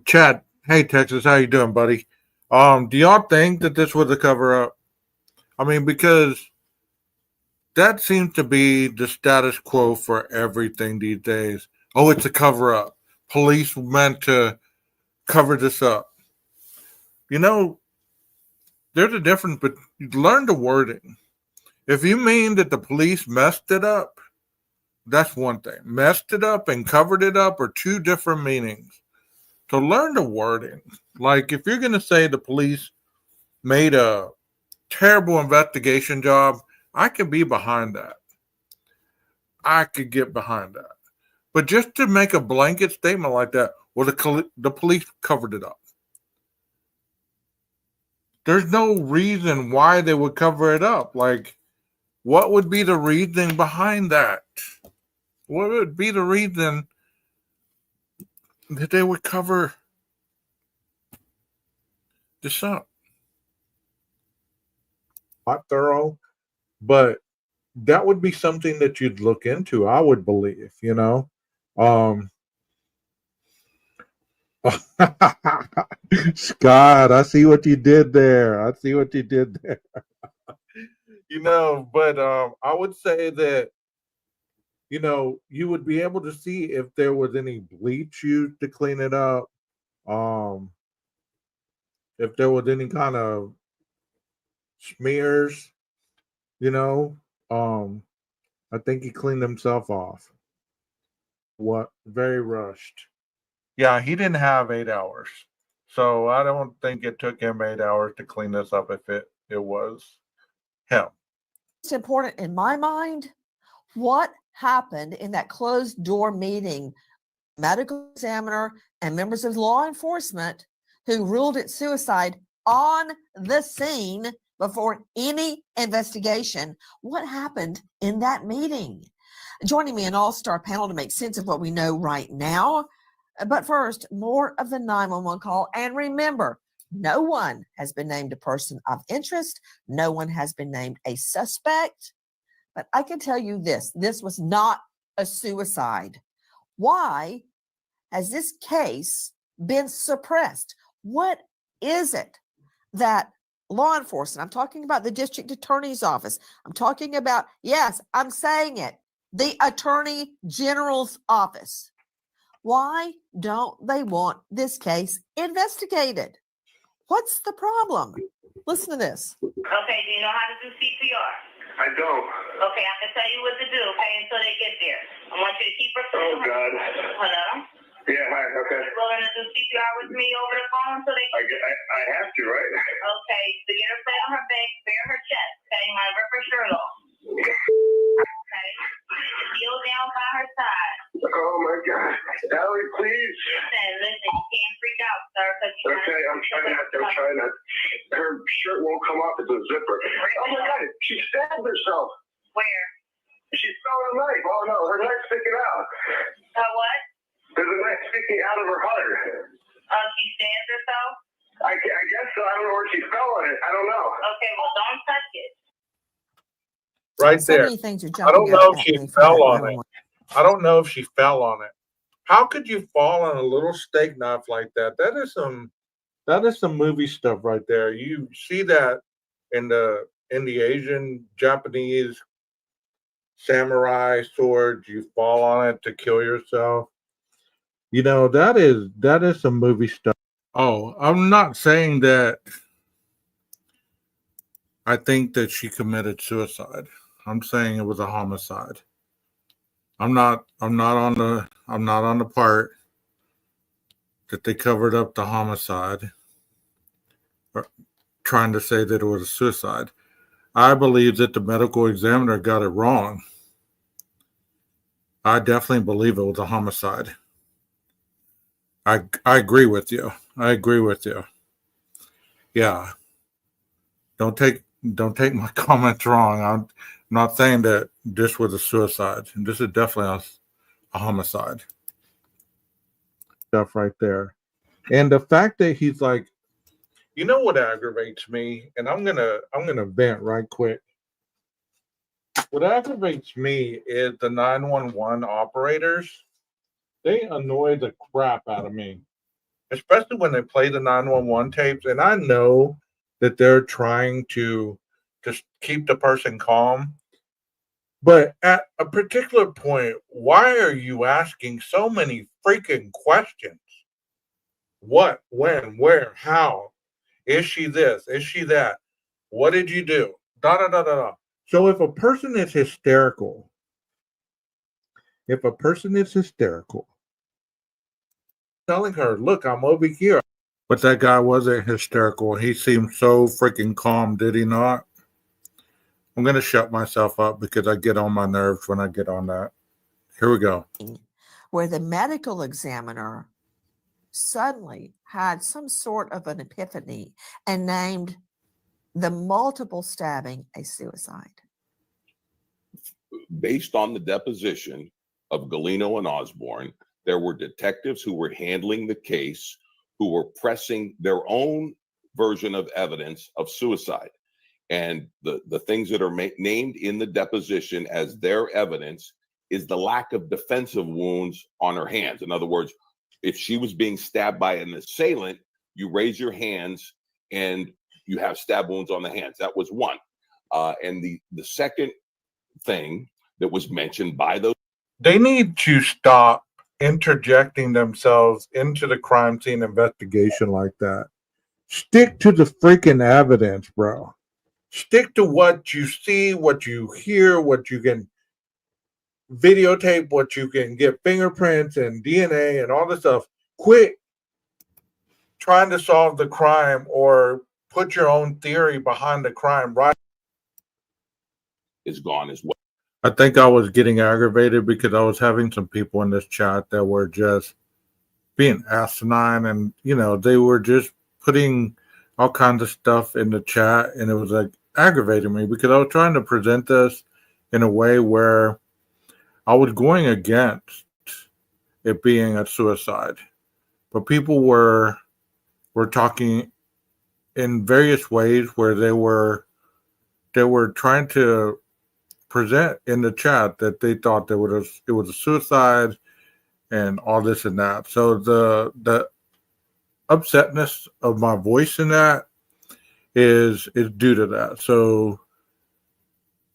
Chad. Hey, Texas, how you doing, buddy? Do y'all think that this was a cover up? I mean, because that seems to be the status quo for everything these days. Oh, it's a cover up. Police meant to cover this up. You know, there's a difference, but learn the wording. If you mean that the police messed it up, that's one thing. Messed it up and covered it up are two different meanings. So learn the wording. Like if you're going to say the police made a terrible investigation job, I could be behind that. I could get behind that. But just to make a blanket statement like that, well, the police covered it up. There's no reason why they would cover it up. Like, what would be the reasoning behind that? What would be the reason that they would cover this up? Not thorough, but that would be something that you'd look into, I would believe, you know. Scott, I see what you did there. I see what you did there. But I would say that, you would be able to see if there was any bleach used to clean it up. Um, if there was any kind of smears, you know, um, I think he cleaned himself off. What? Very rushed. Yeah, he didn't have 8 hours. So I don't think it took him 8 hours to clean this up if it was him. It's important in my mind. What happened in that closed door meeting? Medical examiner and members of law enforcement who ruled it suicide on the scene before any investigation. What happened in that meeting? Joining me, an all-star panel to make sense of what we know right now. But first, more of the 911 call. And remember, no one has been named a person of interest. No one has been named a suspect. But I can tell you this was not a suicide. Why has this case been suppressed? What is it that law enforcement, I'm talking about the district attorney's office, I'm talking about, yes, I'm saying it, the attorney general's office. Why don't they want this case investigated? What's the problem? Listen to this. Okay, do you know how to do CPR? I don't. Okay, I can tell you what to do, okay, until they get there. I want you to keep her. Oh, God. Hello? Yeah, hi, okay. You're willing to do CPR with me over the phone until they get there? I have to, right? Okay, so get her flat on her back, bare her chest, okay? You want to rip her shirt off. Okay? Kneel down by her side. Oh, my God. Allie, please. Listen, you can't freak out, sir. Okay, I'm trying not. Her shirt won't come off. It's a zipper. Oh, my God. She stabbed herself. Where? She fell a knife. Oh, no. Her knife's sticking out. What? There's a knife sticking out of her heart. She stabbed herself? I guess so. I don't know where she fell on it. I don't know. Okay, well, don't touch it. Right So there. many things are I don't jumping know out if at she me from fell that on it. 911. I don't know if she fell on it. How could you fall on a little steak knife like that? That is some movie stuff right there. You see that in the Asian, Japanese samurai swords. You fall on it to kill yourself. That is some movie stuff. Oh, I'm not saying that I think that she committed suicide. I'm saying it was a homicide. I'm not on the part that they covered up the homicide or trying to say that it was a suicide. I believe that the medical examiner got it wrong. I definitely believe it was a homicide. I agree with you. Yeah. Don't take my comments wrong. I'm not saying that this was a suicide. This is definitely a homicide. Stuff right there. And the fact that he's like, what aggravates me, and I'm gonna vent right quick. What aggravates me is the 911 operators. They annoy the crap out of me, especially when they play the 911 tapes. And I know that they're trying to just keep the person calm. But at a particular point, why are you asking so many freaking questions? What, when, where, how? Is she this? Is she that? What did you do? Da da da da da. So if a person is hysterical, telling her, look, I'm over here. But that guy wasn't hysterical. He seemed so freaking calm, did he not? I'm going to shut myself up because I get on my nerves when I get on that. Here we go. Where the medical examiner suddenly had some sort of an epiphany and named the multiple stabbing a suicide. Based on the deposition of Galino and Osborne, there were detectives who were handling the case who were pressing their own version of evidence of suicide. And the things that are named in the deposition as their evidence is the lack of defensive wounds on her hands. In other words, If she was being stabbed by an assailant, you raise your hands and you have stab wounds on the hands. That was one. And the second thing that was mentioned by those. They need to stop interjecting themselves into the crime scene investigation like that. Stick to the freaking evidence, bro. Stick to what you see, what you hear, what you can videotape, what you can get fingerprints and DNA and all this stuff. Quit trying to solve the crime or put your own theory behind the crime. Right? Is gone as well. I think I was getting aggravated because I was having some people in this chat that were just being asinine, and they were just putting all kinds of stuff in the chat, and it was like aggravating me because I was trying to present this in a way where I was going against it being a suicide, but people were talking in various ways where they were trying to present in the chat that they thought that it was a suicide and all this and that. So the upsetness of my voice in that is due to that. So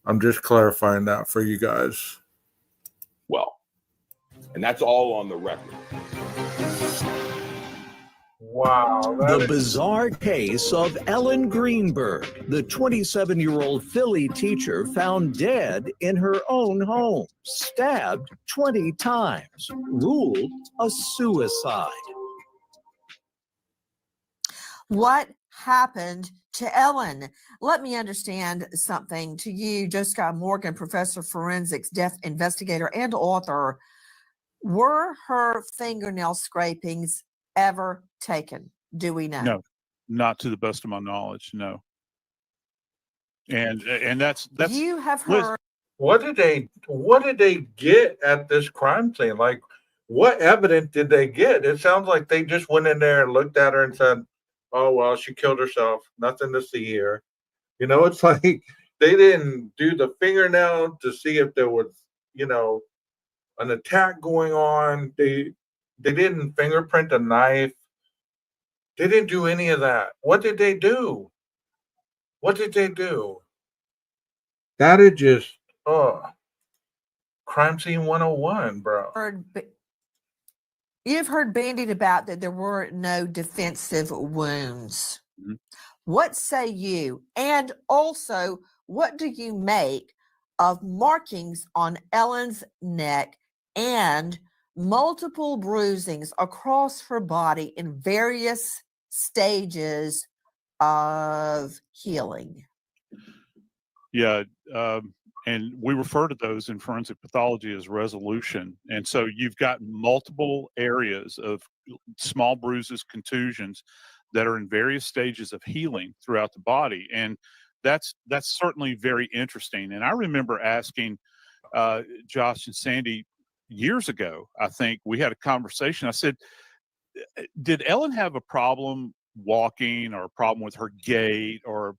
I'm just clarifying that for you guys. Well, and that's all on the record. Wow. The bizarre case of Ellen Greenburg, the 27-year-old Philly teacher found dead in her own home, stabbed 20 times, ruled a suicide. What happened to Ellen? Let me understand something to you, Jessica Morgan, professor of forensics, death investigator, and author. Were her fingernail scrapings ever taken? Do we know? No, not to the best of my knowledge. No. And that's you have heard. What did they get at this crime scene? Like, what evidence did they get? It sounds like they just went in there and looked at her and said, "Oh well, she killed herself. Nothing to see here." It's like they didn't do the fingernail to see if there was, an attack going on. They didn't fingerprint a knife. They didn't do any of that. What did they do? What did they do? That is just crime scene 101, bro. You've heard bandied about that there were no defensive wounds. Mm-hmm. What say you? And also, what do you make of markings on Ellen's neck and multiple bruisings across her body in various stages of healing? Yeah. And we refer to those in forensic pathology as resolution. And so you've got multiple areas of small bruises, contusions that are in various stages of healing throughout the body. And that's certainly very interesting. And I remember asking Josh and Sandy years ago, I think we had a conversation. I said, did Ellen have a problem walking or a problem with her gait, or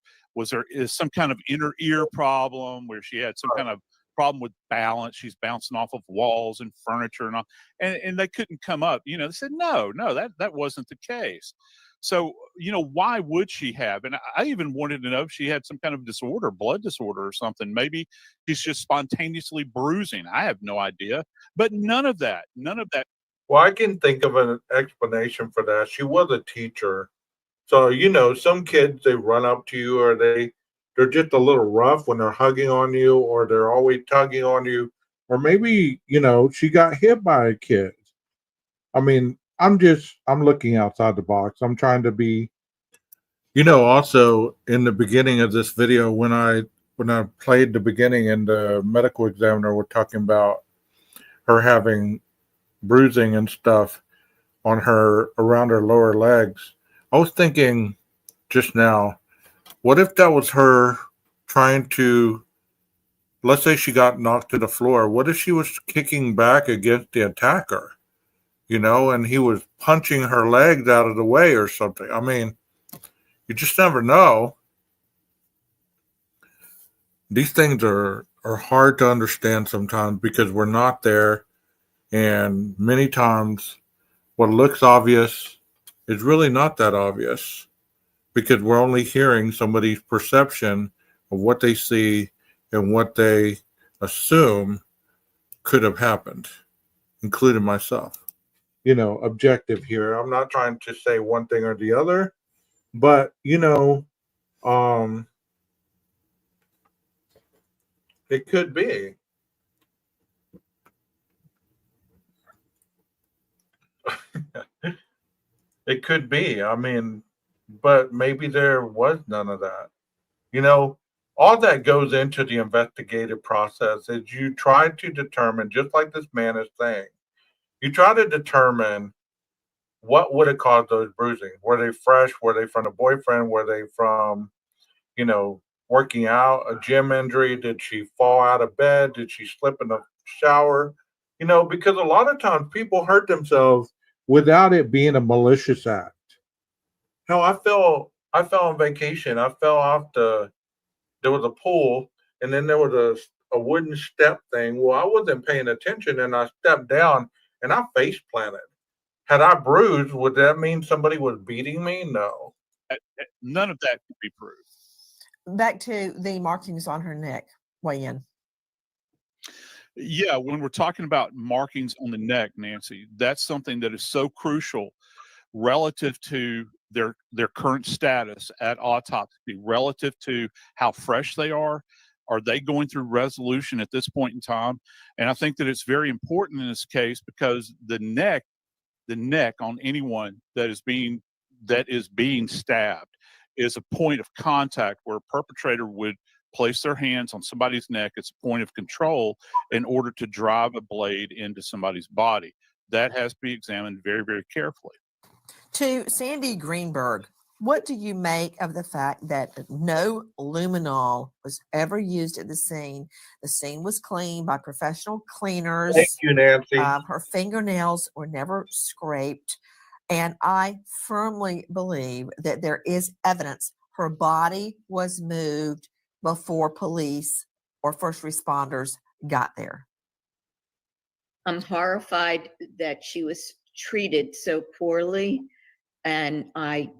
is some kind of inner ear problem where she had some kind of problem with balance? She's bouncing off of walls and furniture and all, and they couldn't come up. They said, no, that wasn't the case. So, why would she have? And I even wanted to know if she had some kind of disorder, blood disorder or something. Maybe she's just spontaneously bruising. I have no idea. But none of that. Well, I can think of an explanation for that. She was a teacher. So, some kids, they run up to you, or they're just a little rough when they're hugging on you, or they're always tugging on you. Or maybe, she got hit by a kid. I mean, I'm looking outside the box. I'm trying to be, also in the beginning of this video, when I played the beginning and the medical examiner were talking about her having bruising and stuff on her, around her lower legs, I was thinking just now, what if that was her trying to, let's say she got knocked to the floor. What if she was kicking back against the attacker, and he was punching her legs out of the way or something? I mean, you just never know. These things are hard to understand sometimes because we're not there. And many times what looks obvious is really not that obvious because we're only hearing somebody's perception of what they see and what they assume could have happened, including myself. Objective here. I'm not trying to say one thing or the other, but it could be. It could be. I mean, but maybe there was none of that. All that goes into the investigative process is you try to determine, just like this man is saying, you try to determine what would have caused those bruising. Were they fresh? Were they from a boyfriend? Were they from, you know, working out, a gym injury? Did she fall out of bed? Did she slip in the shower? Because a lot of times people hurt themselves without it being a malicious act. Hell, I fell on vacation. I fell off there was a pool and then there was a wooden step thing. Well, I wasn't paying attention and I stepped down and I face planted. Had I bruised, would that mean somebody was beating me? No. None of that could be proved. Back to the markings on her neck. Weigh in. Yeah, when we're talking about markings on the neck, Nancy, that's something that is so crucial relative to their current status at autopsy, relative to how fresh they are. Are they going through resolution at this point in time? And I think that it's very important in this case because the neck on anyone that is being stabbed is a point of contact where a perpetrator would place their hands on somebody's neck. It's a point of control in order to drive a blade into somebody's body. That has to be examined very, very carefully. To Sandy Greenburg, what do you make of the fact that no luminol was ever used at the scene? The scene was cleaned by professional cleaners. Thank you, Nancy. Her fingernails were never scraped. And I firmly believe that there is evidence her body was moved before police or first responders got there. I'm horrified that she was treated so poorly, and I'm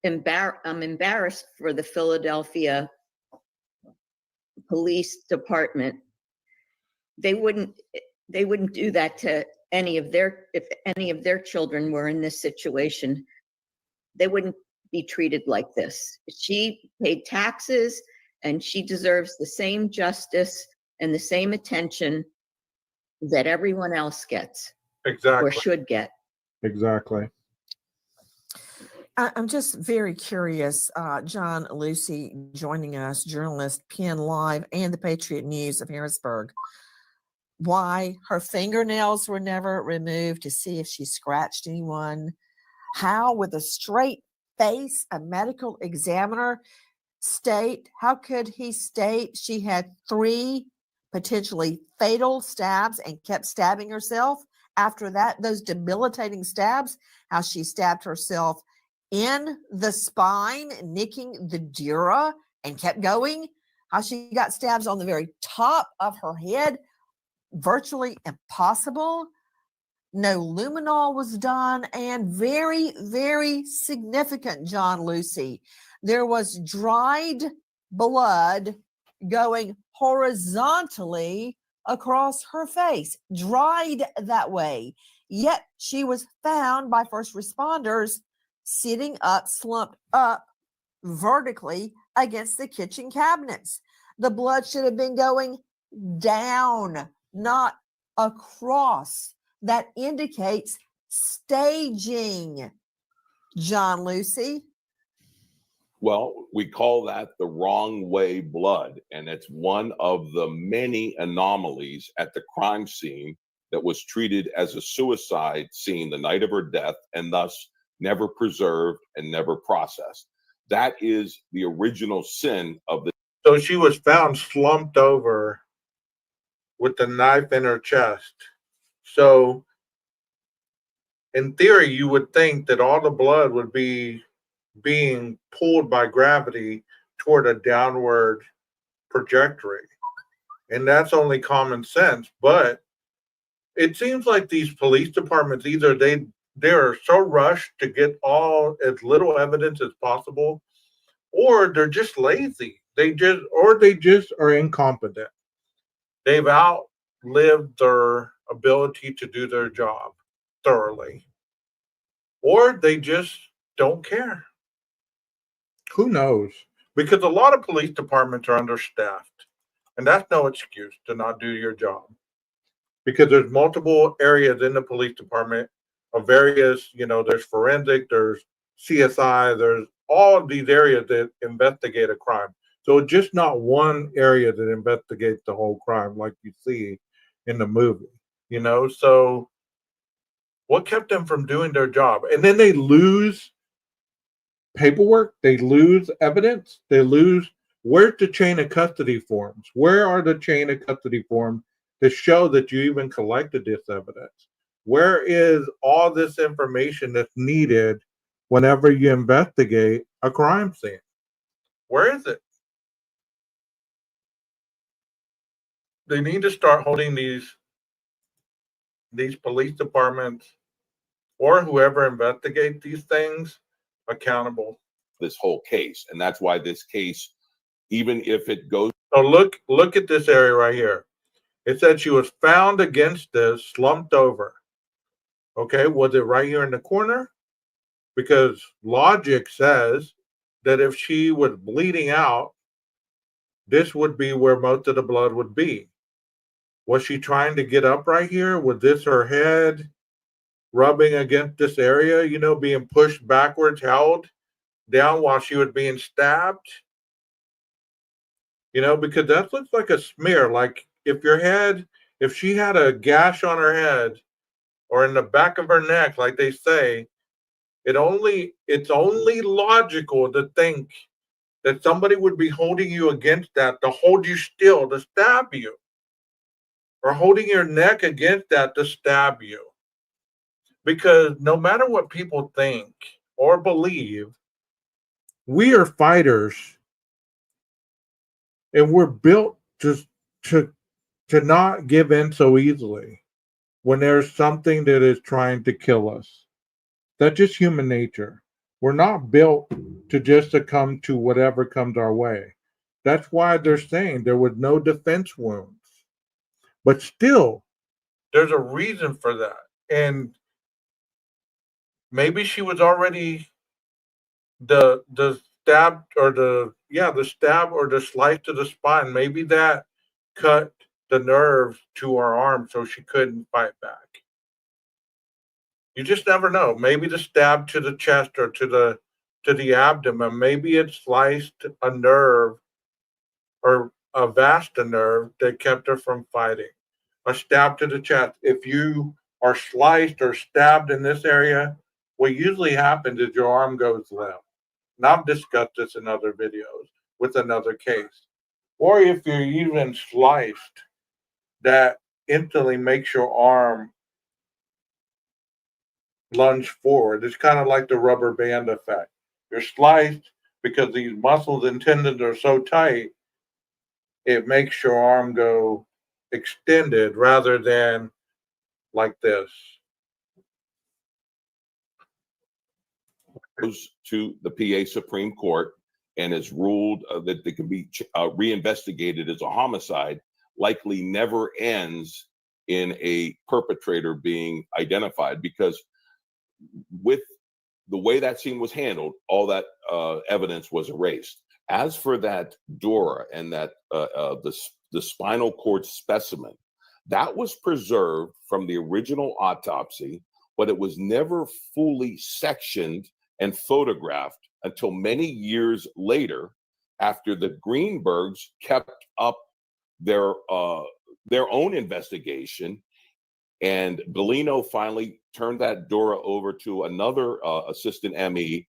embarrassed for the Philadelphia Police Department. They wouldn't do that to if any of their children were in this situation. They wouldn't be treated like this. She paid taxes and she deserves the same justice and the same attention that everyone else gets. Exactly. Or should get. Exactly. I'm just very curious, John Lucy joining us, journalist, Penn Live, and the Patriot News of Harrisburg. Why her fingernails were never removed to see if she scratched anyone. How, with a straight face, a medical examiner how could he state she had 3 potentially fatal stabs and kept stabbing herself? After that, those debilitating stabs, how she stabbed herself in the spine, nicking the dura, and kept going, how she got stabs on the very top of her head, virtually impossible. No luminol was done, and very, very significant, John Lucy, there was dried blood going horizontally across her face, dried that way. Yet she was found by first responders sitting up, slumped up vertically against the kitchen cabinets. The blood should have been going down, not across. That indicates staging. John Lucy. Well, we call that the wrong way blood, and it's one of the many anomalies at the crime scene that was treated as a suicide scene the night of her death and thus never preserved and never processed. That is the original sin of the. So she was found slumped over with the knife in her chest. So in theory, you would think that all the blood would be being pulled by gravity toward a downward trajectory. And that's only common sense. But it seems like these police departments, either they're so rushed to get all as little evidence as possible, or they're just lazy. They just are incompetent. They've outlived their ability to do their job thoroughly, or they just don't care. Who knows? Because a lot of police departments are understaffed, and that's no excuse to not do your job. Because there's multiple areas in the police department of various, there's forensic, there's CSI, there's all of these areas that investigate a crime. So it's just not one area that investigates the whole crime like you see in the movie, So what kept them from doing their job? And then they lose paperwork, they lose evidence, they lose. Where's the chain of custody forms? Where are the chain of custody forms to show that you even collected this evidence? Where is all this information that's needed whenever you investigate a crime scene? Where is it? They need to start holding these police departments or whoever investigates these things accountable. This whole case, and that's why this case, even if it goes. So look at this area right here. It said she was found against this, slumped over. Okay, was it right here in the corner? Because logic says that if she was bleeding out, this would be where most of the blood would be. Was she trying to get up right here? Was this her head rubbing against this area, being pushed backwards, held down while she was being stabbed? Because that looks like a smear. Like if she had a gash on her head or in the back of her neck, like they say, it's only logical to think that somebody would be holding you against that, to hold you still, to stab you, or holding your neck against that to stab you. Because no matter what people think or believe, we are fighters, and we're built to not give in so easily when there's something that is trying to kill us. That's just human nature. We're not built to just succumb to whatever comes our way. That's why they're saying there was no defense wounds. But still, there's a reason for that. And maybe she was already the stab or the stab or the slice to the spine. Maybe that cut the nerves to her arm so she couldn't fight back. You just never know. Maybe the stab to the chest or to the abdomen, maybe it sliced a nerve or a vasta nerve that kept her from fighting. A stab to the chest. If you are sliced or stabbed in this area, what usually happens is your arm goes limp. And I've discussed this in other videos with another case. Or if you're even sliced, that instantly makes your arm lunge forward. It's kind of like the rubber band effect. You're sliced because these muscles and tendons are so tight, it makes your arm go extended rather than like this. Goes to the PA Supreme Court and is ruled that they can be reinvestigated as a homicide, likely never ends in a perpetrator being identified, because with the way that scene was handled, all that evidence was erased. As for that dura and that the spinal cord specimen, that was preserved from the original autopsy, but it was never fully sectioned and photographed until many years later, after the Greenburgs kept up their own investigation. And Bellino finally turned that dura over to another assistant ME.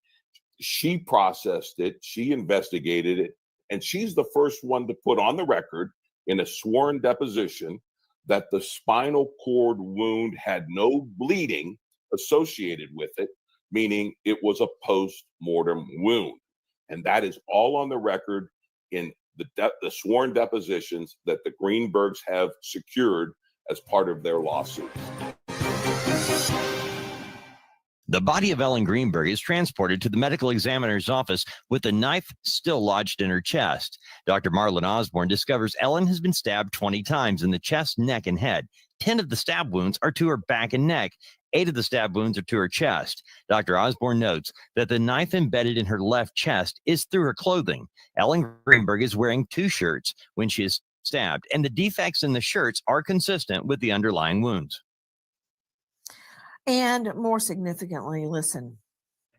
She processed it, she investigated it, and she's the first one to put on the record in a sworn deposition that the spinal cord wound had no bleeding associated with it, meaning it was a post-mortem wound. And that is all on the record in the sworn depositions that the Greenburgs have secured as part of their lawsuits. The body of Ellen Greenburg is transported to the medical examiner's office with the knife still lodged in her chest. Dr. Marlon Osborne discovers Ellen has been stabbed 20 times in the chest, neck, and head. 10 of the stab wounds are to her back and neck. 8 of the stab wounds are to her chest. Dr. Osborne notes that the knife embedded in her left chest is through her clothing. Ellen Greenburg is wearing 2 shirts when she is stabbed, and the defects in the shirts are consistent with the underlying wounds. And more significantly, listen.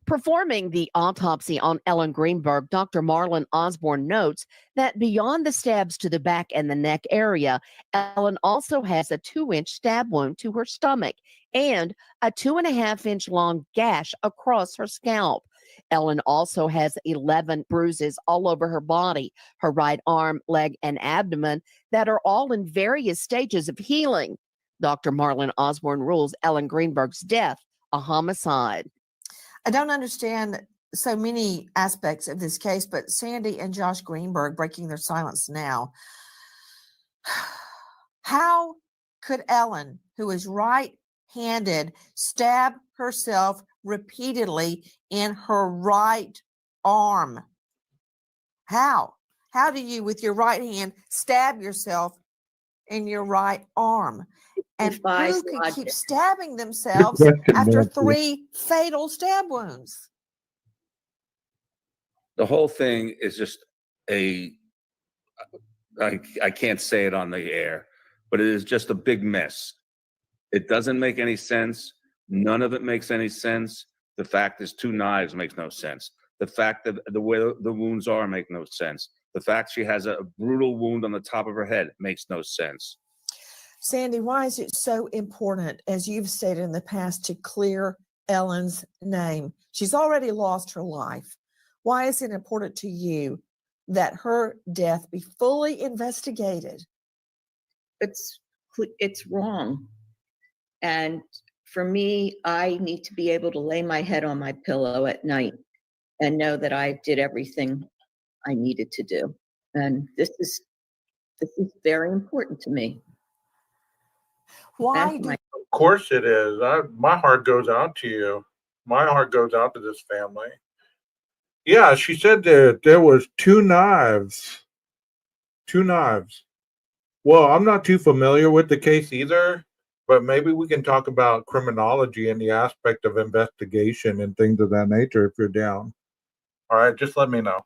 Performing the autopsy on Ellen Greenburg, Dr. Marlon Osborne notes that beyond the stabs to the back and the neck area, Ellen also has a 2-inch stab wound to her stomach and a 2.5-inch long gash across her scalp. Ellen also has 11 bruises all over her body, her right arm, leg, and abdomen that are all in various stages of healing. Dr. Marlon Osborne rules Ellen Greenburg's death a homicide. I don't understand so many aspects of this case, but Sandy and Josh Greenburg breaking their silence now. How could Ellen, who is right-handed, stab herself repeatedly in her right arm? How? How do you, with your right hand, stab yourself in your right arm? And who could keep stabbing themselves after 3 fatal stab wounds? The whole thing is just I can't say it on the air, but it is just a big mess. It doesn't make any sense. None of it makes any sense. The fact there's 2 knives makes no sense. The fact that the way the wounds are make no sense. The fact she has a brutal wound on the top of her head makes no sense. Sandy, why is it so important, as you've stated in the past, to clear Ellen's name? She's already lost her life. Why is it important to you that her death be fully investigated? It's wrong. And for me, I need to be able to lay my head on my pillow at night and know that I did everything I needed to do. And this is very important to me. Why? Of course it is. My heart goes out to you. My heart goes out to this family. Yeah, she said that there was 2 knives. 2 knives. Well, I'm not too familiar with the case either, but maybe we can talk about criminology and the aspect of investigation and things of that nature if you're down. All right, just let me know.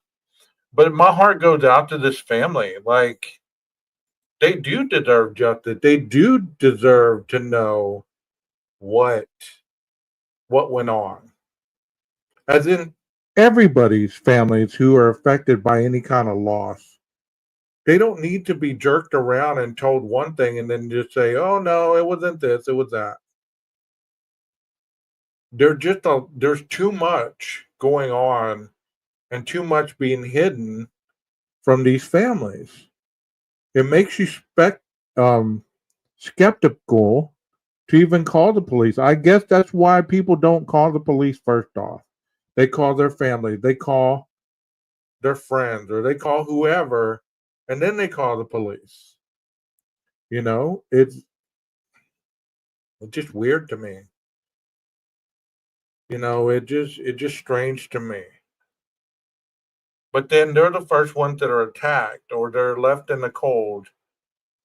But my heart goes out to this family. Like, they do deserve justice. They do deserve to know what went on. As in everybody's families who are affected by any kind of loss. They don't need to be jerked around and told one thing and then just say, oh no, it wasn't this, it was that. There's too much going on and too much being hidden from these families. It makes you skeptical to even call the police. I guess that's why people don't call the police first off. They call their family, they call their friends, or they call whoever, and then they call the police. You know, it's just weird to me. You know, it's just strange to me. But then they're the first ones that are attacked or they're left in the cold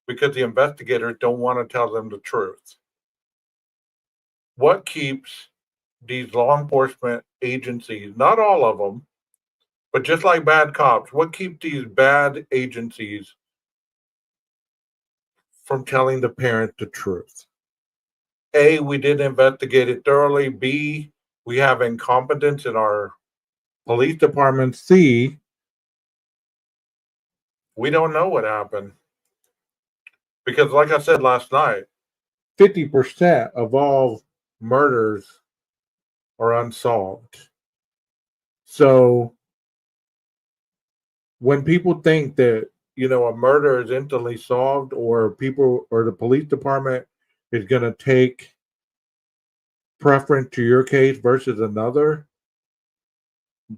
because the investigators don't want to tell them the truth. What keeps these law enforcement agencies, not all of them, but just like bad cops, what keeps these bad agencies from telling the parent the truth? A, we didn't investigate it thoroughly. B, we have incompetence in our police department. C, we don't know what happened. Because like I said last night, 50% of all murders are unsolved. So when people think that, you know, a murder is instantly solved or people or the police department is going to take preference to your case versus another,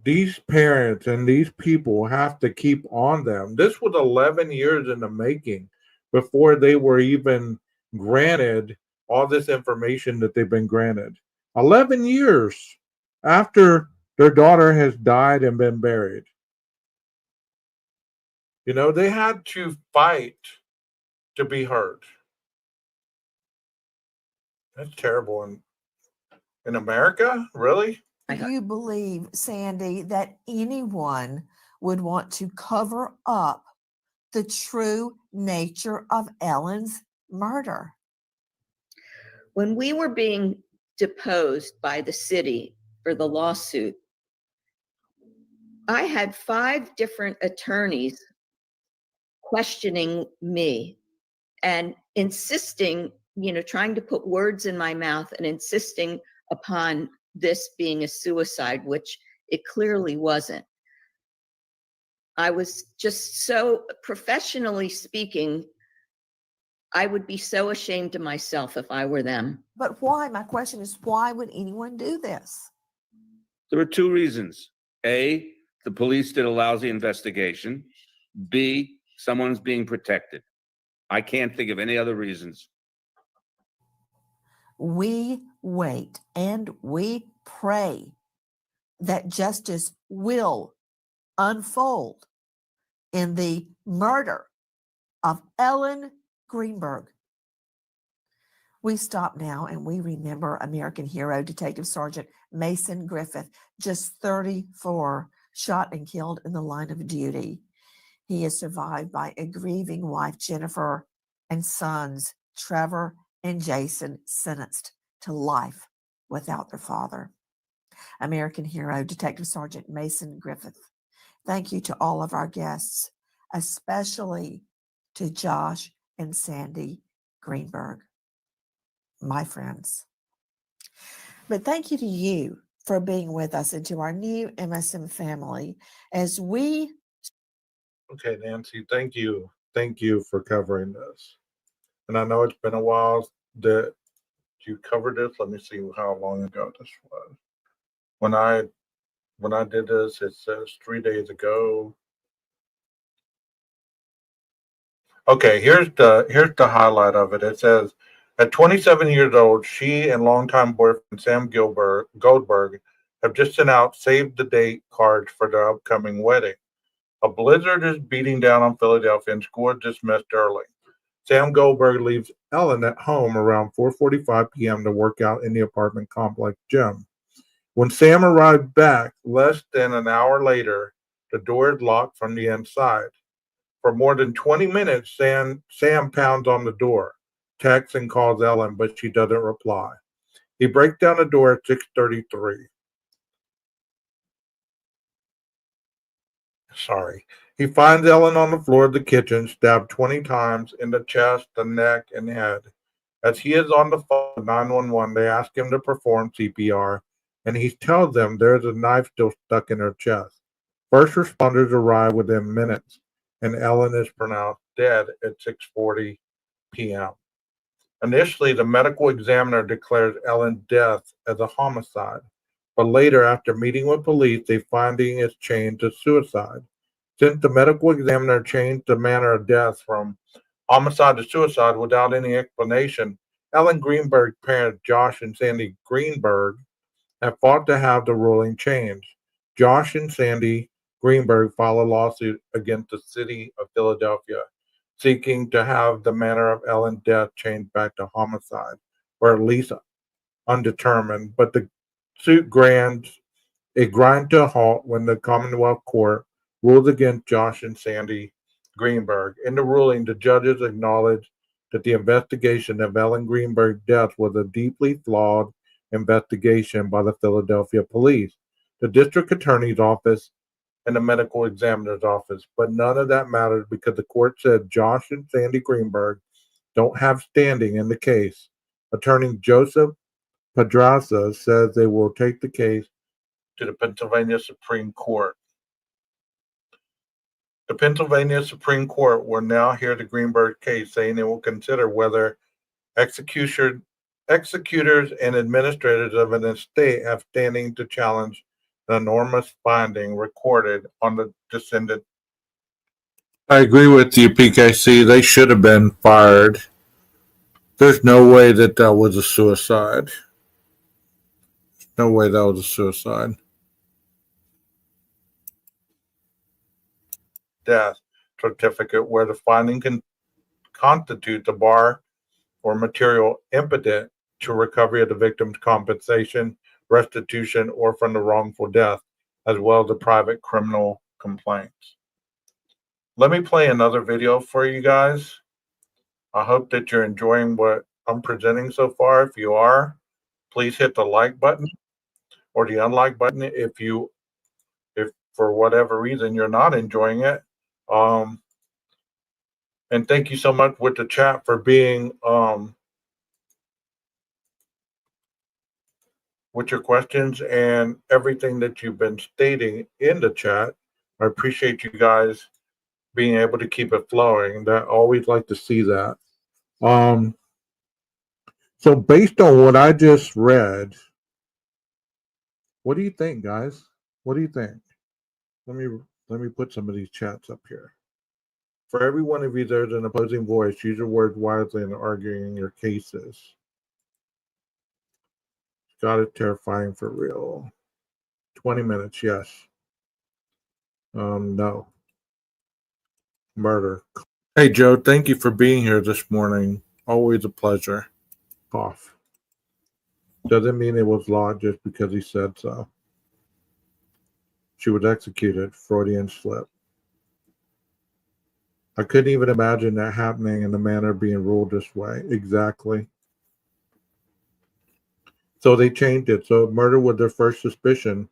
these parents and these people have to keep on them. This was 11 years in the making before they were even granted all this information that they've been granted. 11 years after their daughter has died and been buried. You know, they had to fight to be heard. That's terrible. In America? Really? Do you believe, Sandy, that anyone would want to cover up the true nature of Ellen's murder? When we were being deposed by the city for the lawsuit, I had 5 different attorneys questioning me and insisting, trying to put words in my mouth and insisting upon this being a suicide, which it clearly wasn't. I was just so, professionally speaking, I would be so ashamed of myself if I were them. But why? My question is, why would anyone do this? There were 2 reasons. A, the police did a lousy investigation. B, someone's being protected. I can't think of any other reasons. We wait and we pray that justice will unfold in the murder of Ellen Greenburg. We stop now and we remember American hero Detective Sergeant Mason Griffith, just 34, shot and killed in the line of duty. He is survived by a grieving wife, Jennifer, and sons, Trevor and Jason, sentenced to life without their father. American hero Detective Sergeant Mason Griffith. Thank you to all of our guests, especially to Josh and Sandy Greenburg, my friends. But thank you to you for being with us and to our new MSM family as we. Okay, Nancy, thank you. Thank you for covering this. And I know it's been a while that you covered this. Let me see how long ago this was. When I did this, it says 3 days ago. Okay, here's the highlight of it. It says, at 27 years old, she and longtime boyfriend Sam Goldberg have just sent out save the date cards for their upcoming wedding. A blizzard is beating down on Philadelphia and school is dismissed early. Sam Goldberg leaves Ellen at home around 4:45 p.m. to work out in the apartment complex gym. When Sam arrived back less than an hour later, the door is locked from the inside. For more than 20 minutes, Sam pounds on the door, texts and calls Ellen, but she doesn't reply. He breaks down the door at 6:33. He finds Ellen on the floor of the kitchen, stabbed 20 times in the chest, the neck, and head. As he is on the phone with 911, they ask him to perform CPR, and he tells them there's a knife still stuck in her chest. First responders arrive within minutes, and Ellen is pronounced dead at 6:40 p.m. Initially, the medical examiner declares Ellen's death as a homicide, but later, after meeting with police, they finding is changed to suicide. Since the medical examiner changed the manner of death from homicide to suicide without any explanation, Ellen Greenberg's parents, Josh and Sandy Greenburg, have fought to have the ruling changed. Josh and Sandy Greenburg filed a lawsuit against the city of Philadelphia, seeking to have the manner of Ellen's death changed back to homicide, or at least undetermined. But the suit grinds to a halt when the Commonwealth Court ruled against Josh and Sandy Greenburg. In the ruling, the judges acknowledged that the investigation of Ellen Greenberg's death was a deeply flawed investigation by the Philadelphia police, the district attorney's office, and the medical examiner's office. But none of that matters because the court said Josh and Sandy Greenburg don't have standing in the case. Attorney Joseph Pedraza says they will take the case to the Pennsylvania Supreme Court. The Pennsylvania Supreme Court will now hear the Greenberg case, saying it will consider whether executors and administrators of an estate have standing to challenge the enormous finding recorded on the descendant. I agree with you, PKC. They should have been fired. There's no way that was a suicide. No way that was a suicide. Death certificate where the finding can constitute the bar or material impotent to recovery of the victim's compensation, restitution, or from the wrongful death, as well as the private criminal complaints. Let me play another video for you guys. I hope that you're enjoying what I'm presenting so far. If you are, please hit the like button or the unlike button if for whatever reason you're not enjoying it. And thank you so much with the chat for being with your questions and everything that you've been stating in the chat. I appreciate you guys being able to keep it flowing. That always like to see that. So based on what I just read, what do you think, guys? What do you think? Let me put some of these chats up here. For every one of you, there's an opposing voice. Use your words wisely in arguing your cases. God is terrifying for real. 20 minutes, yes. No. Murder. Hey, Joe, thank you for being here this morning. Always a pleasure. Cough. Doesn't mean it was law just because he said so. She was executed. Freudian slip. I couldn't even imagine that happening in the manner being ruled this way. Exactly. So they changed it. So murder was their first suspicion.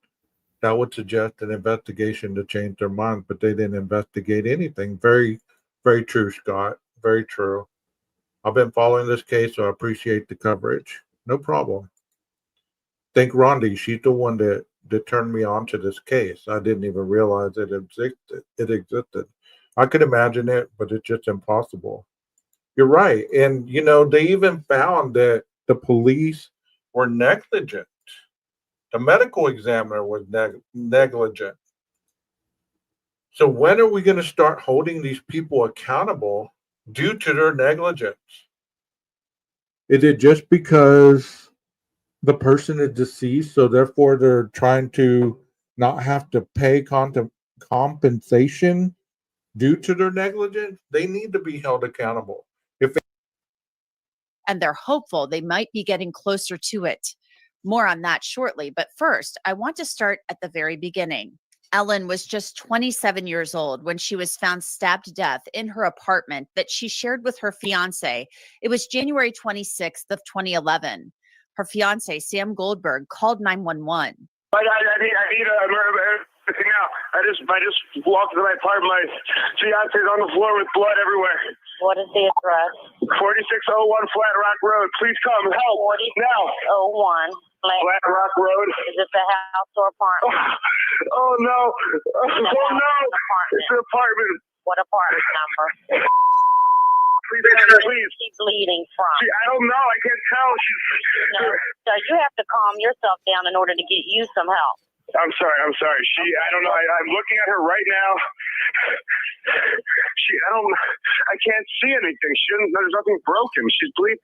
That would suggest an investigation to change their minds, but they didn't investigate anything. Very, very true, Scott. Very true. I've been following this case, so I appreciate the coverage. No problem. Thank Rondi. She's the one that turned me on to this case. I didn't even realize it existed. I could imagine it, but it's just impossible. You're right. And, they even found that the police were negligent. The medical examiner was negligent. So when are we going to start holding these people accountable due to their negligence? Is it just because the person is deceased, so therefore they're trying to not have to pay compensation due to their negligence? They need to be held accountable. And they're hopeful they might be getting closer to it. More on that shortly. But first, I want to start at the very beginning. Ellen was just 27 years old when she was found stabbed to death in her apartment that she shared with her fiance. It was January 26th of 2011. Her fiance, Sam Goldberg, called 911. I need a murder now. I just walked to my apartment. My fiance's on the floor with blood everywhere. What is the address? 4601 Flat Rock Road. Please come help now. 4601 Flat Rock Road. Is it the house or apartment? Oh no! Oh no! It's an apartment. What apartment number? Please, please. She's bleeding from. I don't know. I can't tell. No. So you have to calm yourself down in order to get you some help. I'm sorry. I don't know. I'm looking at her right now. I can't see anything. There's nothing broken. She's bleeding.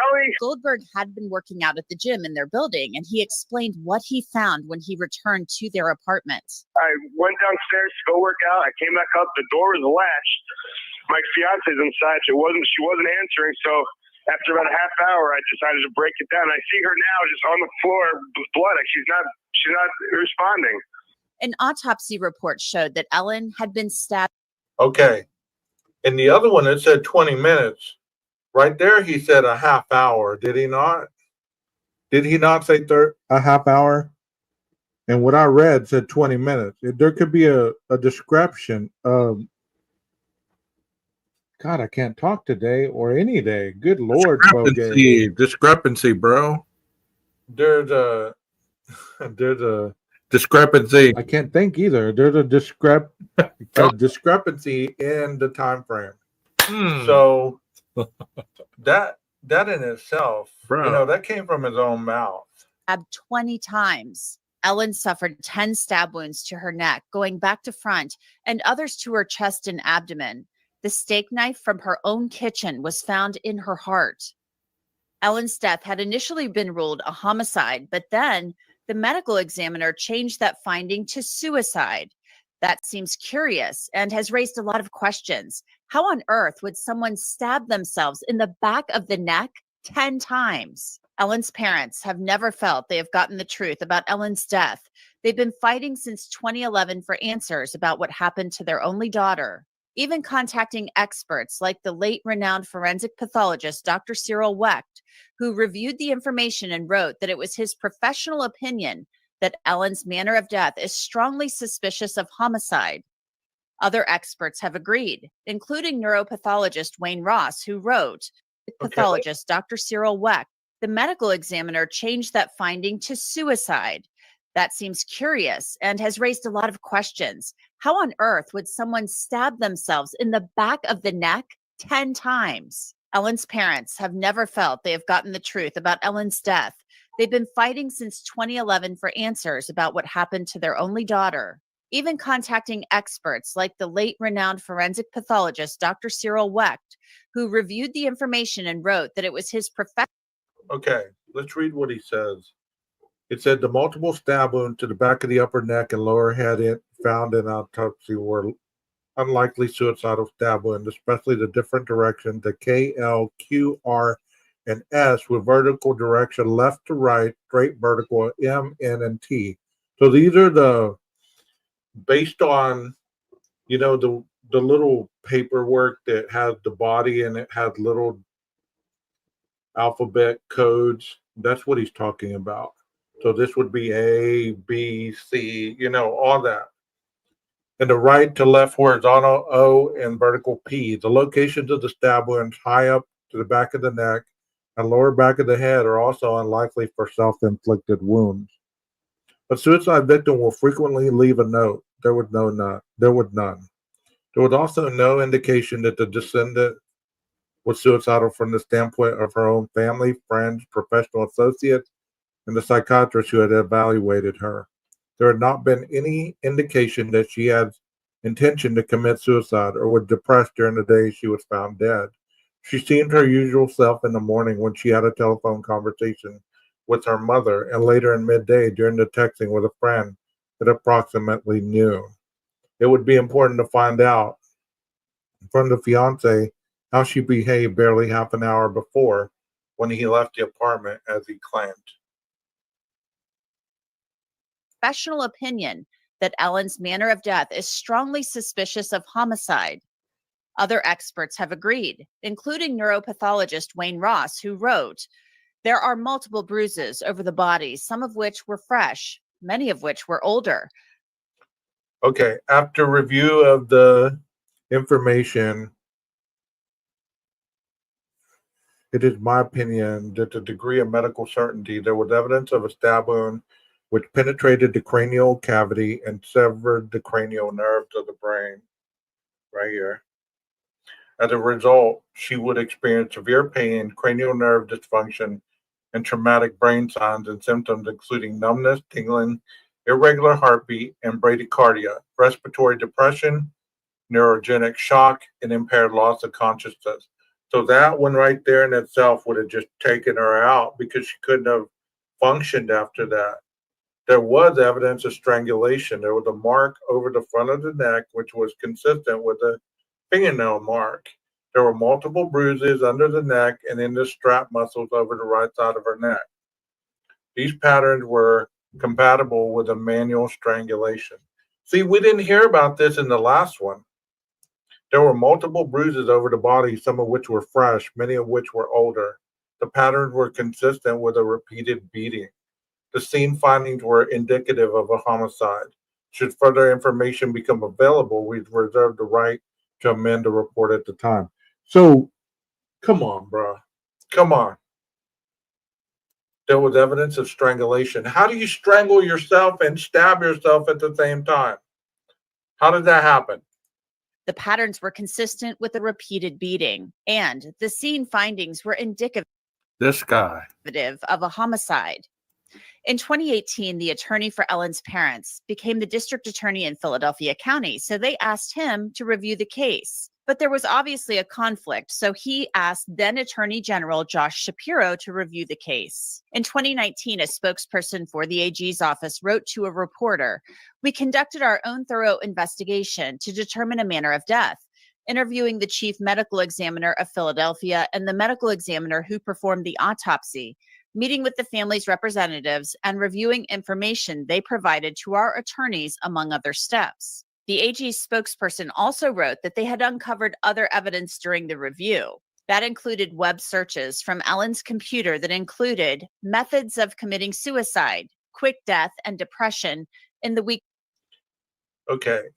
Ellie. Goldberg had been working out at the gym in their building, and he explained what he found when he returned to their apartment. I went downstairs to go work out. I came back up. The door was latched. My fiance's inside. She wasn't answering. So after about a half hour, I decided to break it down. I see her now just on the floor with blood. She's not responding. An autopsy report showed that Ellen had been stabbed. Okay. And the other one, it said 20 minutes. Right there, he said a half hour. Did he not? Did he not say a half hour? And what I read said 20 minutes. There could be a discrepancy. God, I can't talk today or any day. Good Lord, discrepancy, bro. There's a discrepancy. I can't think either. There's a discrepancy in the time frame. So that in itself, that came from his own mouth. Stabbed 20 times. Ellen suffered 10 stab wounds to her neck, going back to front, and others to her chest and abdomen. The steak knife from her own kitchen was found in her heart. Ellen's death had initially been ruled a homicide, but then The medical examiner changed that finding to suicide. That seems curious and has raised a lot of questions. How on earth would someone stab themselves in the back of the neck 10 times? Ellen's parents have never felt they have gotten the truth about Ellen's death. They've been fighting since 2011 for answers about what happened to their only daughter, even contacting experts like the late renowned forensic pathologist, Dr. Cyril Wecht, who reviewed the information and wrote that it was his professional opinion that Ellen's manner of death is strongly suspicious of homicide. Other experts have agreed, including neuropathologist Wayne Ross, who wrote, pathologist Dr. Cyril Wecht, the medical examiner changed that finding to suicide. That seems curious and has raised a lot of questions. How on earth would someone stab themselves in the back of the neck 10 times? Ellen's parents have never felt they have gotten the truth about Ellen's death. They've been fighting since 2011 for answers about what happened to their only daughter, even contacting experts like the late renowned forensic pathologist, Dr. Cyril Wecht, who reviewed the information and wrote that it was his professional. Okay, let's read what he says. It said the multiple stab wounds to the back of the upper neck and lower head found in autopsy were unlikely suicidal stab wounds, especially the different directions, the K, L, Q, R, and S with vertical direction left to right, straight vertical, M, N, and T. So these are based on, the little paperwork that has the body and it has little alphabet codes. That's what he's talking about. So this would be A, B, C, all that. And the right to left horizontal O and vertical P. The locations of the stab wounds high up to the back of the neck and lower back of the head are also unlikely for self-inflicted wounds. A suicide victim will frequently leave a note. There was none. There was also no indication that the descendant was suicidal from the standpoint of her own family, friends, professional associates, and the psychiatrist who had evaluated her. There had not been any indication that she had intention to commit suicide or was depressed during the day she was found dead. She seemed her usual self in the morning when she had a telephone conversation with her mother and later in midday during the texting with a friend at approximately noon. It would be important to find out from the fiance how she behaved barely half an hour before when he left the apartment, as he claimed. Professional opinion that Ellen's manner of death is strongly suspicious of homicide. Other experts have agreed, including neuropathologist Wayne Ross, who wrote, there are multiple bruises over the body, some of which were fresh, many of which were older. Okay, after review of the information, it is my opinion that the degree of medical certainty there was evidence of a stab wound which penetrated the cranial cavity and severed the cranial nerves of the brain, right here. As a result, she would experience severe pain, cranial nerve dysfunction, and traumatic brain signs and symptoms, including numbness, tingling, irregular heartbeat, and bradycardia, respiratory depression, neurogenic shock, and impaired loss of consciousness. So that one right there in itself would have just taken her out because she couldn't have functioned after that. There was evidence of strangulation. There was a mark over the front of the neck, which was consistent with a fingernail mark. There were multiple bruises under the neck and in the strap muscles over the right side of her neck. These patterns were compatible with a manual strangulation. See, we didn't hear about this in the last one. There were multiple bruises over the body, some of which were fresh, many of which were older. The patterns were consistent with a repeated beating. The scene findings were indicative of a homicide. Should further information become available, we reserve the right to amend the report at the time. So, come on, bro. Come on. There was evidence of strangulation. How do you strangle yourself and stab yourself at the same time? How did that happen? The patterns were consistent with the repeated beating, and the scene findings were indicative This guy of a homicide. In 2018, the attorney for Ellen's parents became the district attorney in Philadelphia County, so they asked him to review the case. But there was obviously a conflict, so he asked then Attorney General Josh Shapiro to review the case. In 2019, a spokesperson for the AG's office wrote to a reporter, "We conducted our own thorough investigation to determine a manner of death, interviewing the chief medical examiner of Philadelphia and the medical examiner who performed the autopsy, meeting with the family's representatives, and reviewing information they provided to our attorneys, among other steps." The AG's spokesperson also wrote that they had uncovered other evidence during the review. That included web searches from Ellen's computer that included methods of committing suicide, quick death, and depression in the week. Okay.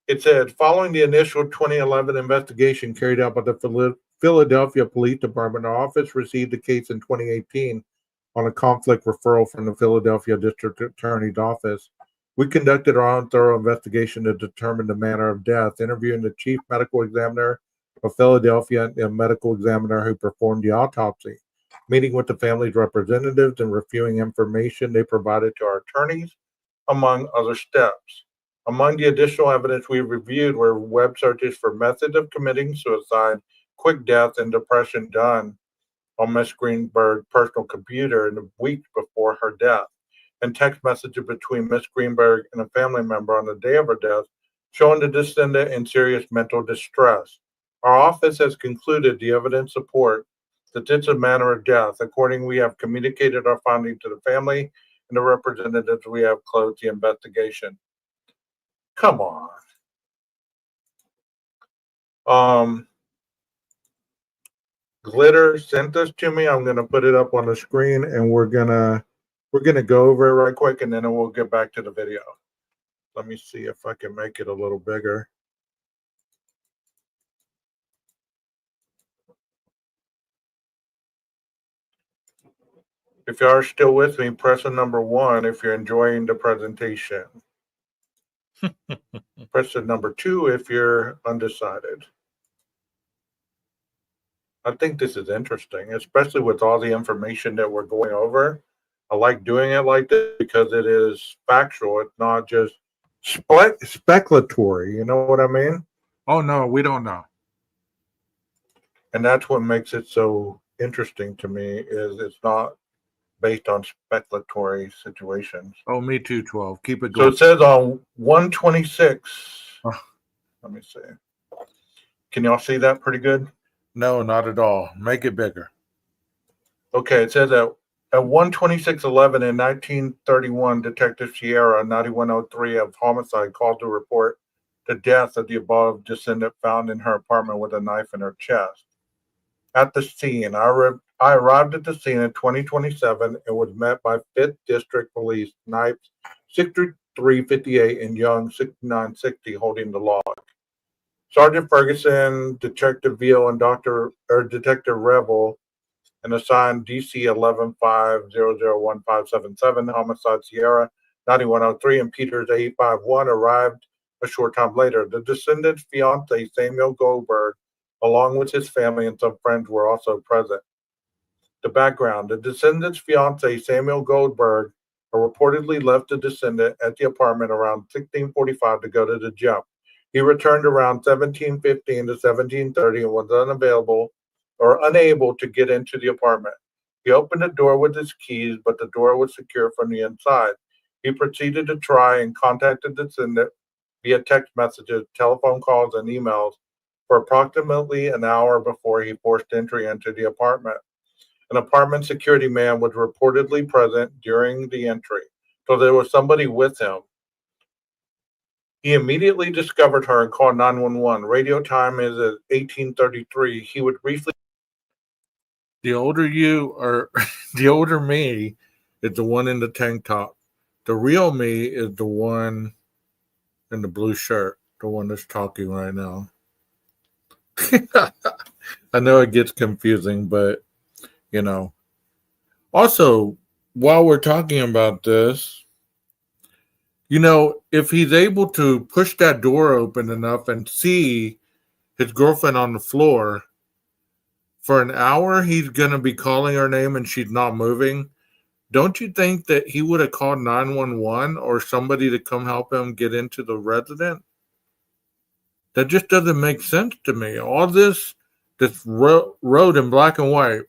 It said, following the initial 2011 investigation carried out by the Philadelphia Police Department, our office received the case in 2018 on a conflict referral from the Philadelphia District Attorney's Office. We conducted our own thorough investigation to determine the manner of death, interviewing the chief medical examiner of Philadelphia and the medical examiner who performed the autopsy, meeting with the family's representatives and reviewing information they provided to our attorneys, among other steps. Among the additional evidence we reviewed were web searches for methods of committing suicide, quick death, and depression done on Ms. Greenburg's personal computer in the weeks before her death, and text messages between Ms. Greenburg and a family member on the day of her death showing the descendant in serious mental distress. Our office has concluded the evidence support that this is a manner of death. Accordingly, we have communicated our findings to the family and the representatives. We have closed the investigation. Come on. Glitter sent this to me. I'm gonna put it up on the screen, and we're gonna go over it right quick, and then we'll get back to the video. Let me see if I can make it a little bigger. If you are still with me, press the number 1 if you're enjoying the presentation. Press the number 2 if you're undecided. I think this is interesting, especially with all the information that we're going over. I like doing it like this because it is factual. It's not just speculatory. You know what I mean? Oh, no, we don't know. And that's what makes it so interesting to me is it's not based on speculatory situations. Oh, me too, 12. Keep it going. So it says on 126. Let me see. Can y'all see that pretty good? No, not at all. Make it bigger. Okay, it says that at 12611 in 1931, Detective Sierra 9103 of homicide called to report the death of the above descendant found in her apartment with a knife in her chest. At the scene, I arrived at the scene in 2027 and was met by 5th District Police, Snipes 6358 and Young 6960 holding the log. Sergeant Ferguson, Detective Veal, and Detective Revel, and assigned DC 11-5001577, Homicide Sierra 9103, and Peters 851 arrived a short time later. The descendant's fiance, Samuel Goldberg, along with his family and some friends, were also present. The background: the descendant's fiance, Samuel Goldberg, reportedly left the descendant at the apartment around 1645 to go to the gym. He returned around 1715 to 1730 and was unable to get into the apartment. He opened the door with his keys, but the door was secure from the inside. He proceeded to try and contacted the descendant via text messages, telephone calls, and emails for approximately an hour before he forced entry into the apartment. An apartment security man was reportedly present during the entry, so there was somebody with him. He immediately discovered her and called 911. Radio time is at 1833. He would briefly. The older you are, the older me is the one in the tank top. The real me is the one in the blue shirt, the one that's talking right now. I know it gets confusing, but you know. Also, while we're talking about this, you know, if he's able to push that door open enough and see his girlfriend on the floor for an hour, he's going to be calling her name and she's not moving. don't you think that he would have called 911 or somebody to come help him get into the resident? That just doesn't make sense to me. All this wrote in black and white.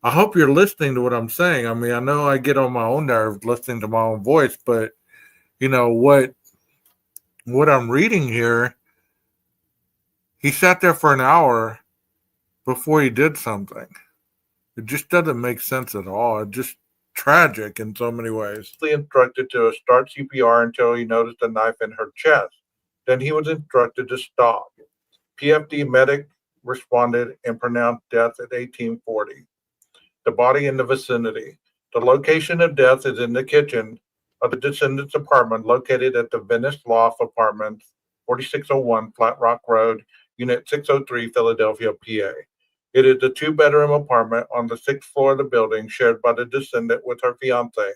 I hope you're listening to what I'm saying. I mean, I know I get on my own nerves listening to my own voice, but you know what I'm reading here, he sat there for an hour before he did something. It just doesn't make sense at all. It's just tragic in so many ways. He was instructed to start CPR until he noticed a knife in her chest. Then he was instructed to stop. PFD medic responded and pronounced death at 1840. The body in the vicinity. The location of death is in the kitchen of the descendant's apartment located at the Venice Loft Apartments, 4601 Flat Rock Road, Unit 603, Philadelphia, PA. It is a two-bedroom apartment on the 6th floor of the building shared by the descendant with her fiance,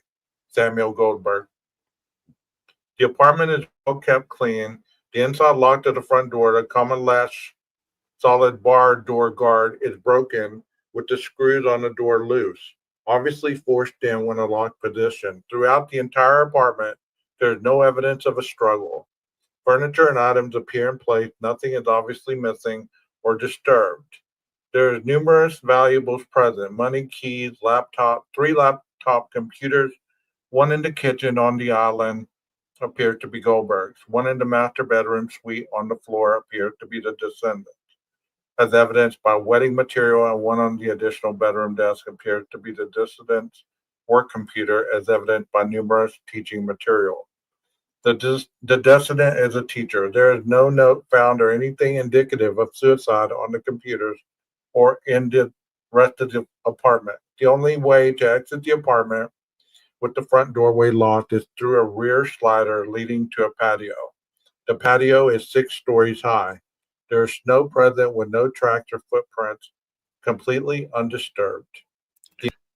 Samuel Goldberg. The apartment is well kept clean. The inside lock to the front door, the common latch solid bar door guard, is broken with the screws on the door loose, obviously forced in when a locked position. Throughout the entire apartment, there is no evidence of a struggle. Furniture and items appear in place. Nothing is obviously missing or disturbed. There are numerous valuables present: money, keys, laptop, 3 laptop computers, one in the kitchen on the island appeared to be Goldberg's. One in the master bedroom suite on the floor appeared to be the descendant, as evidenced by wedding material, and one on the additional bedroom desk appears to be the descendant's work computer, as evidenced by numerous teaching material. The descendant is a teacher. There is no note found or anything indicative of suicide on the computers or in the rest of the apartment. The only way to exit the apartment with the front doorway locked is through a rear slider leading to a patio. The patio is 6 stories high. There is snow present with no tracks or footprints, completely undisturbed.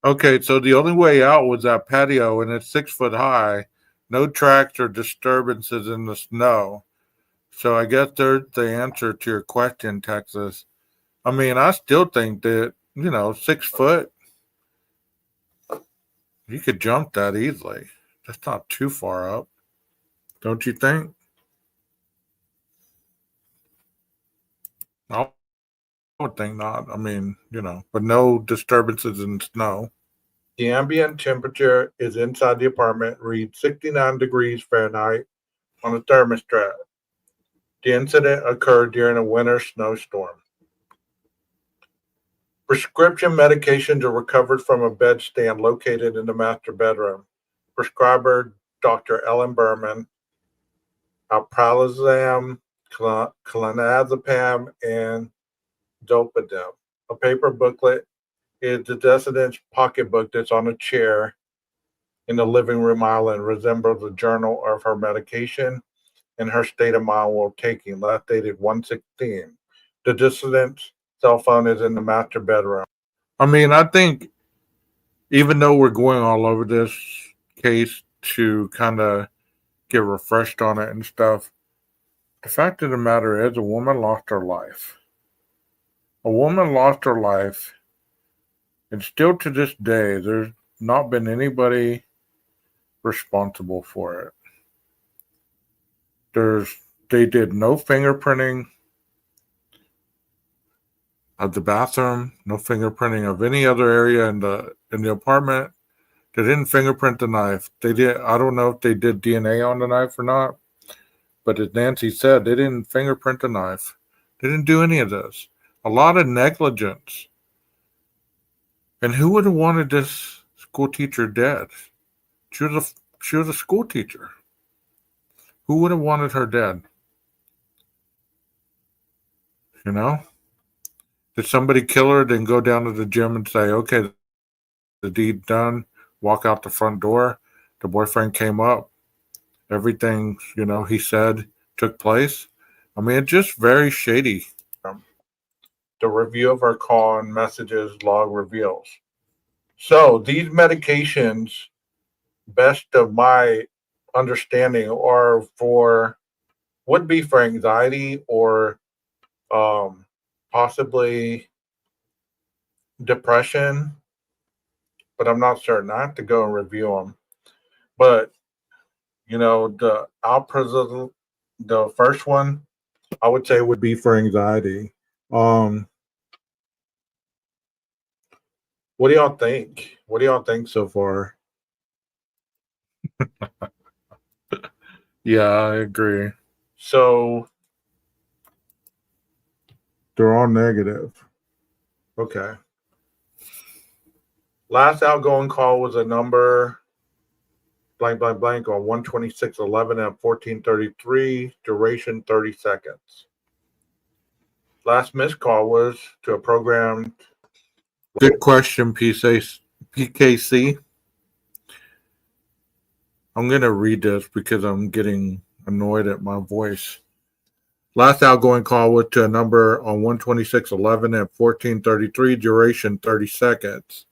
Okay, so the only way out was that patio, and it's 6 foot high. No tracks or disturbances in the snow. So I guess there's the answer to your question, Texas. I mean, I still think that, 6 foot, you could jump that easily. That's not too far up. Don't you think? I would think not. I mean, but no disturbances in snow. The ambient temperature is inside the apartment reads 69 degrees Fahrenheit on the thermostat. The incident occurred during a winter snowstorm. Prescription medications are recovered from a bedstand located in the master bedroom. Prescriber Dr. Ellen Berman, alprazolam, clonazepam, and zolpidem. A paper booklet is the descendant's pocketbook that's on a chair in the living room island, resembles a journal of her medication and her state of mind while taking, last dated 1/16. The descendant's cell phone is in the master bedroom. I mean, I think even though we're going all over this case to kind of get refreshed on it and stuff, the fact of the matter is a woman lost her life. A woman lost her life, and still to this day, there's not been anybody responsible for it. They did no fingerprinting of the bathroom, no fingerprinting of any other area in the apartment. They didn't fingerprint the knife. They did. I don't know if they did DNA on the knife or not, but as Nancy said, they didn't fingerprint the knife. They didn't do any of this. A lot of negligence. And who would have wanted this school teacher dead? She was a school teacher. Who would have wanted her dead? Did somebody kill her, then go down to the gym and say, okay, the deed done, walk out the front door? The boyfriend came up. Everything, he said took place. I mean, it's just very shady. The review of her call and messages log reveals. So these medications, best of my understanding, would be for anxiety or possibly depression, but I'm not certain. I have to go and review them. But the alprazolam, the first one, I would say would be for anxiety. What do y'all think? What do y'all think so far? Yeah, I agree. So they're all negative. Okay. Last outgoing call was a number blank blank blank on 12611 at 1433, duration 30 seconds. Last missed call was to a program. Good question, PKC. I'm going to read this because I'm getting annoyed at my voice. Last outgoing call was to a number on 12611 at 1433, duration 30 seconds.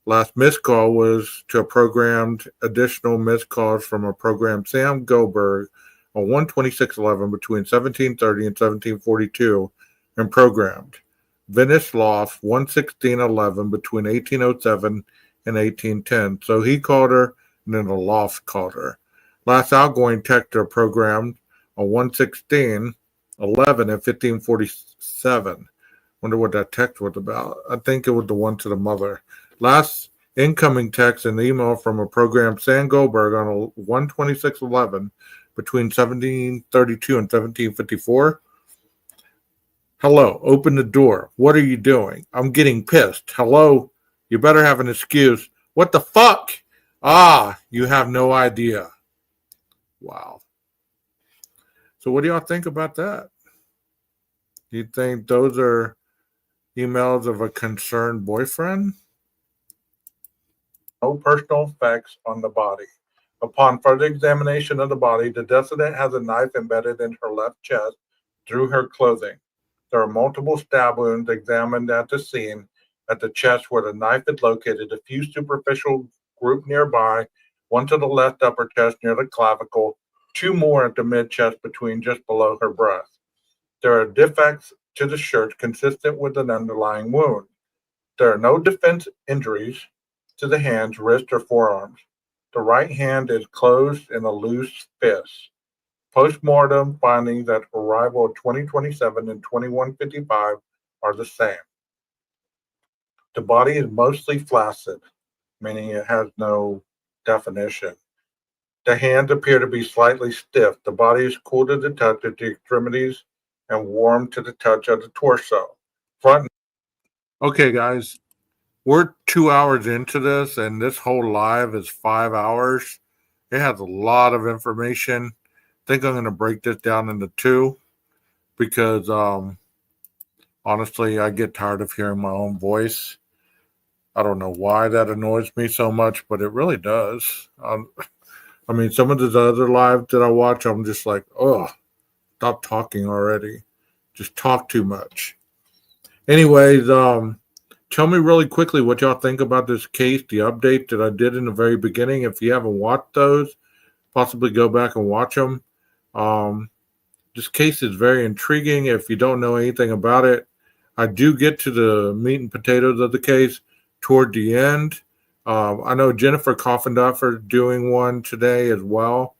Last missed call was to a programmed additional missed calls from a program Sam Goldberg on 12611 between 1730 and 1742 and programmed. Venice Loft 11611 between 1807 and 1810. So he called her and then the loft called her. Last outgoing text are programmed on 11611 at 1547. Wonder what that text was about. I think it was the one to the mother. Last incoming text and email from a program Sam Goldberg on 12611 between 1732 and 1754. Hello, open the door. What are you doing? I'm getting pissed. Hello, you better have an excuse. What the fuck? Ah, you have no idea. Wow. So what do y'all think about that? Do you think those are emails of a concerned boyfriend? No personal effects on the body. Upon further examination of the body, the decedent has a knife embedded in her left chest through her clothing. There are multiple stab wounds examined at the scene at the chest where the knife is located, a few superficial group nearby, one to the left upper chest near the clavicle, two more at the mid chest between just below her breast. There are defects to the shirt consistent with an underlying wound. There are no defense injuries to the hands, wrists, or forearms. The right hand is closed in a loose fist. Postmortem findings at arrival of 2027 and 2155 are the same. The body is mostly flaccid, meaning it has no definition. The hands appear to be slightly stiff. The body is cool to the touch at the extremities and warm to the touch of the torso. Okay, guys, we're 2 hours into this, and this whole live is 5 hours. It has a lot of information. I think I'm going to break this down into two because honestly, I get tired of hearing my own voice. I don't know why that annoys me so much, but it really does. I mean, some of the other lives that I watch, I'm just like, oh, stop talking already. Just talk too much. Anyways, tell me really quickly what y'all think about this case, the update that I did in the very beginning. If you haven't watched those, possibly go back and watch them. This case is very intriguing. If you don't know anything about it, I do get to the meat and potatoes of the case toward the end. I know Jennifer Coffenduffer doing one today as well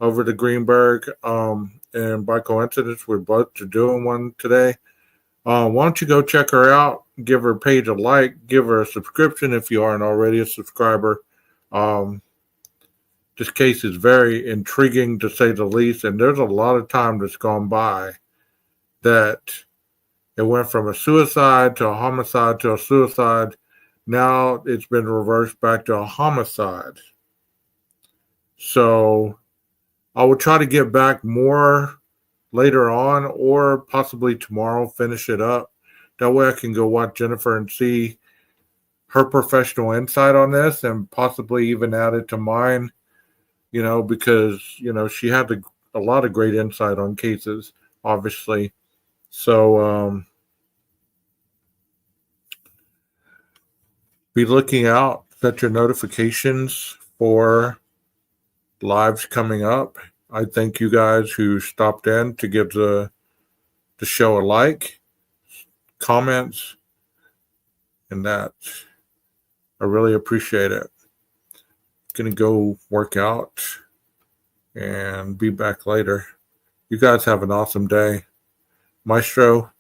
over to Greenburg. And by coincidence, we're both doing one today. Why don't you go check her out? Give her page a like. Give her a subscription if you aren't already a subscriber. This case is very intriguing to say the least, and there's a lot of time that's gone by that it went from a suicide to a homicide to a suicide. Now it's been reversed back to a homicide. So I will try to get back more later on or possibly tomorrow, finish it up. That way I can go watch Jennifer and see her professional insight on this and possibly even add it to mine, because, she had a lot of great insight on cases, obviously. So be looking out, set your notifications for lives coming up. I thank you guys who stopped in to give the show a like, comments, and that. I really appreciate it. Gonna go work out and be back later. You guys have an awesome day. Maestro,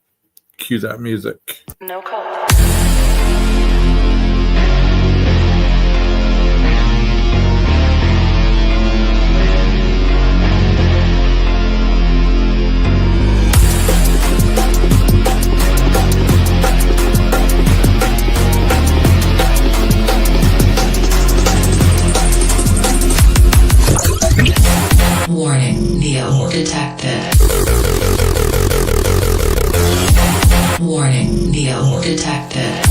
cue that music. No call. Warning, Neo detected. Warning, Neo detected.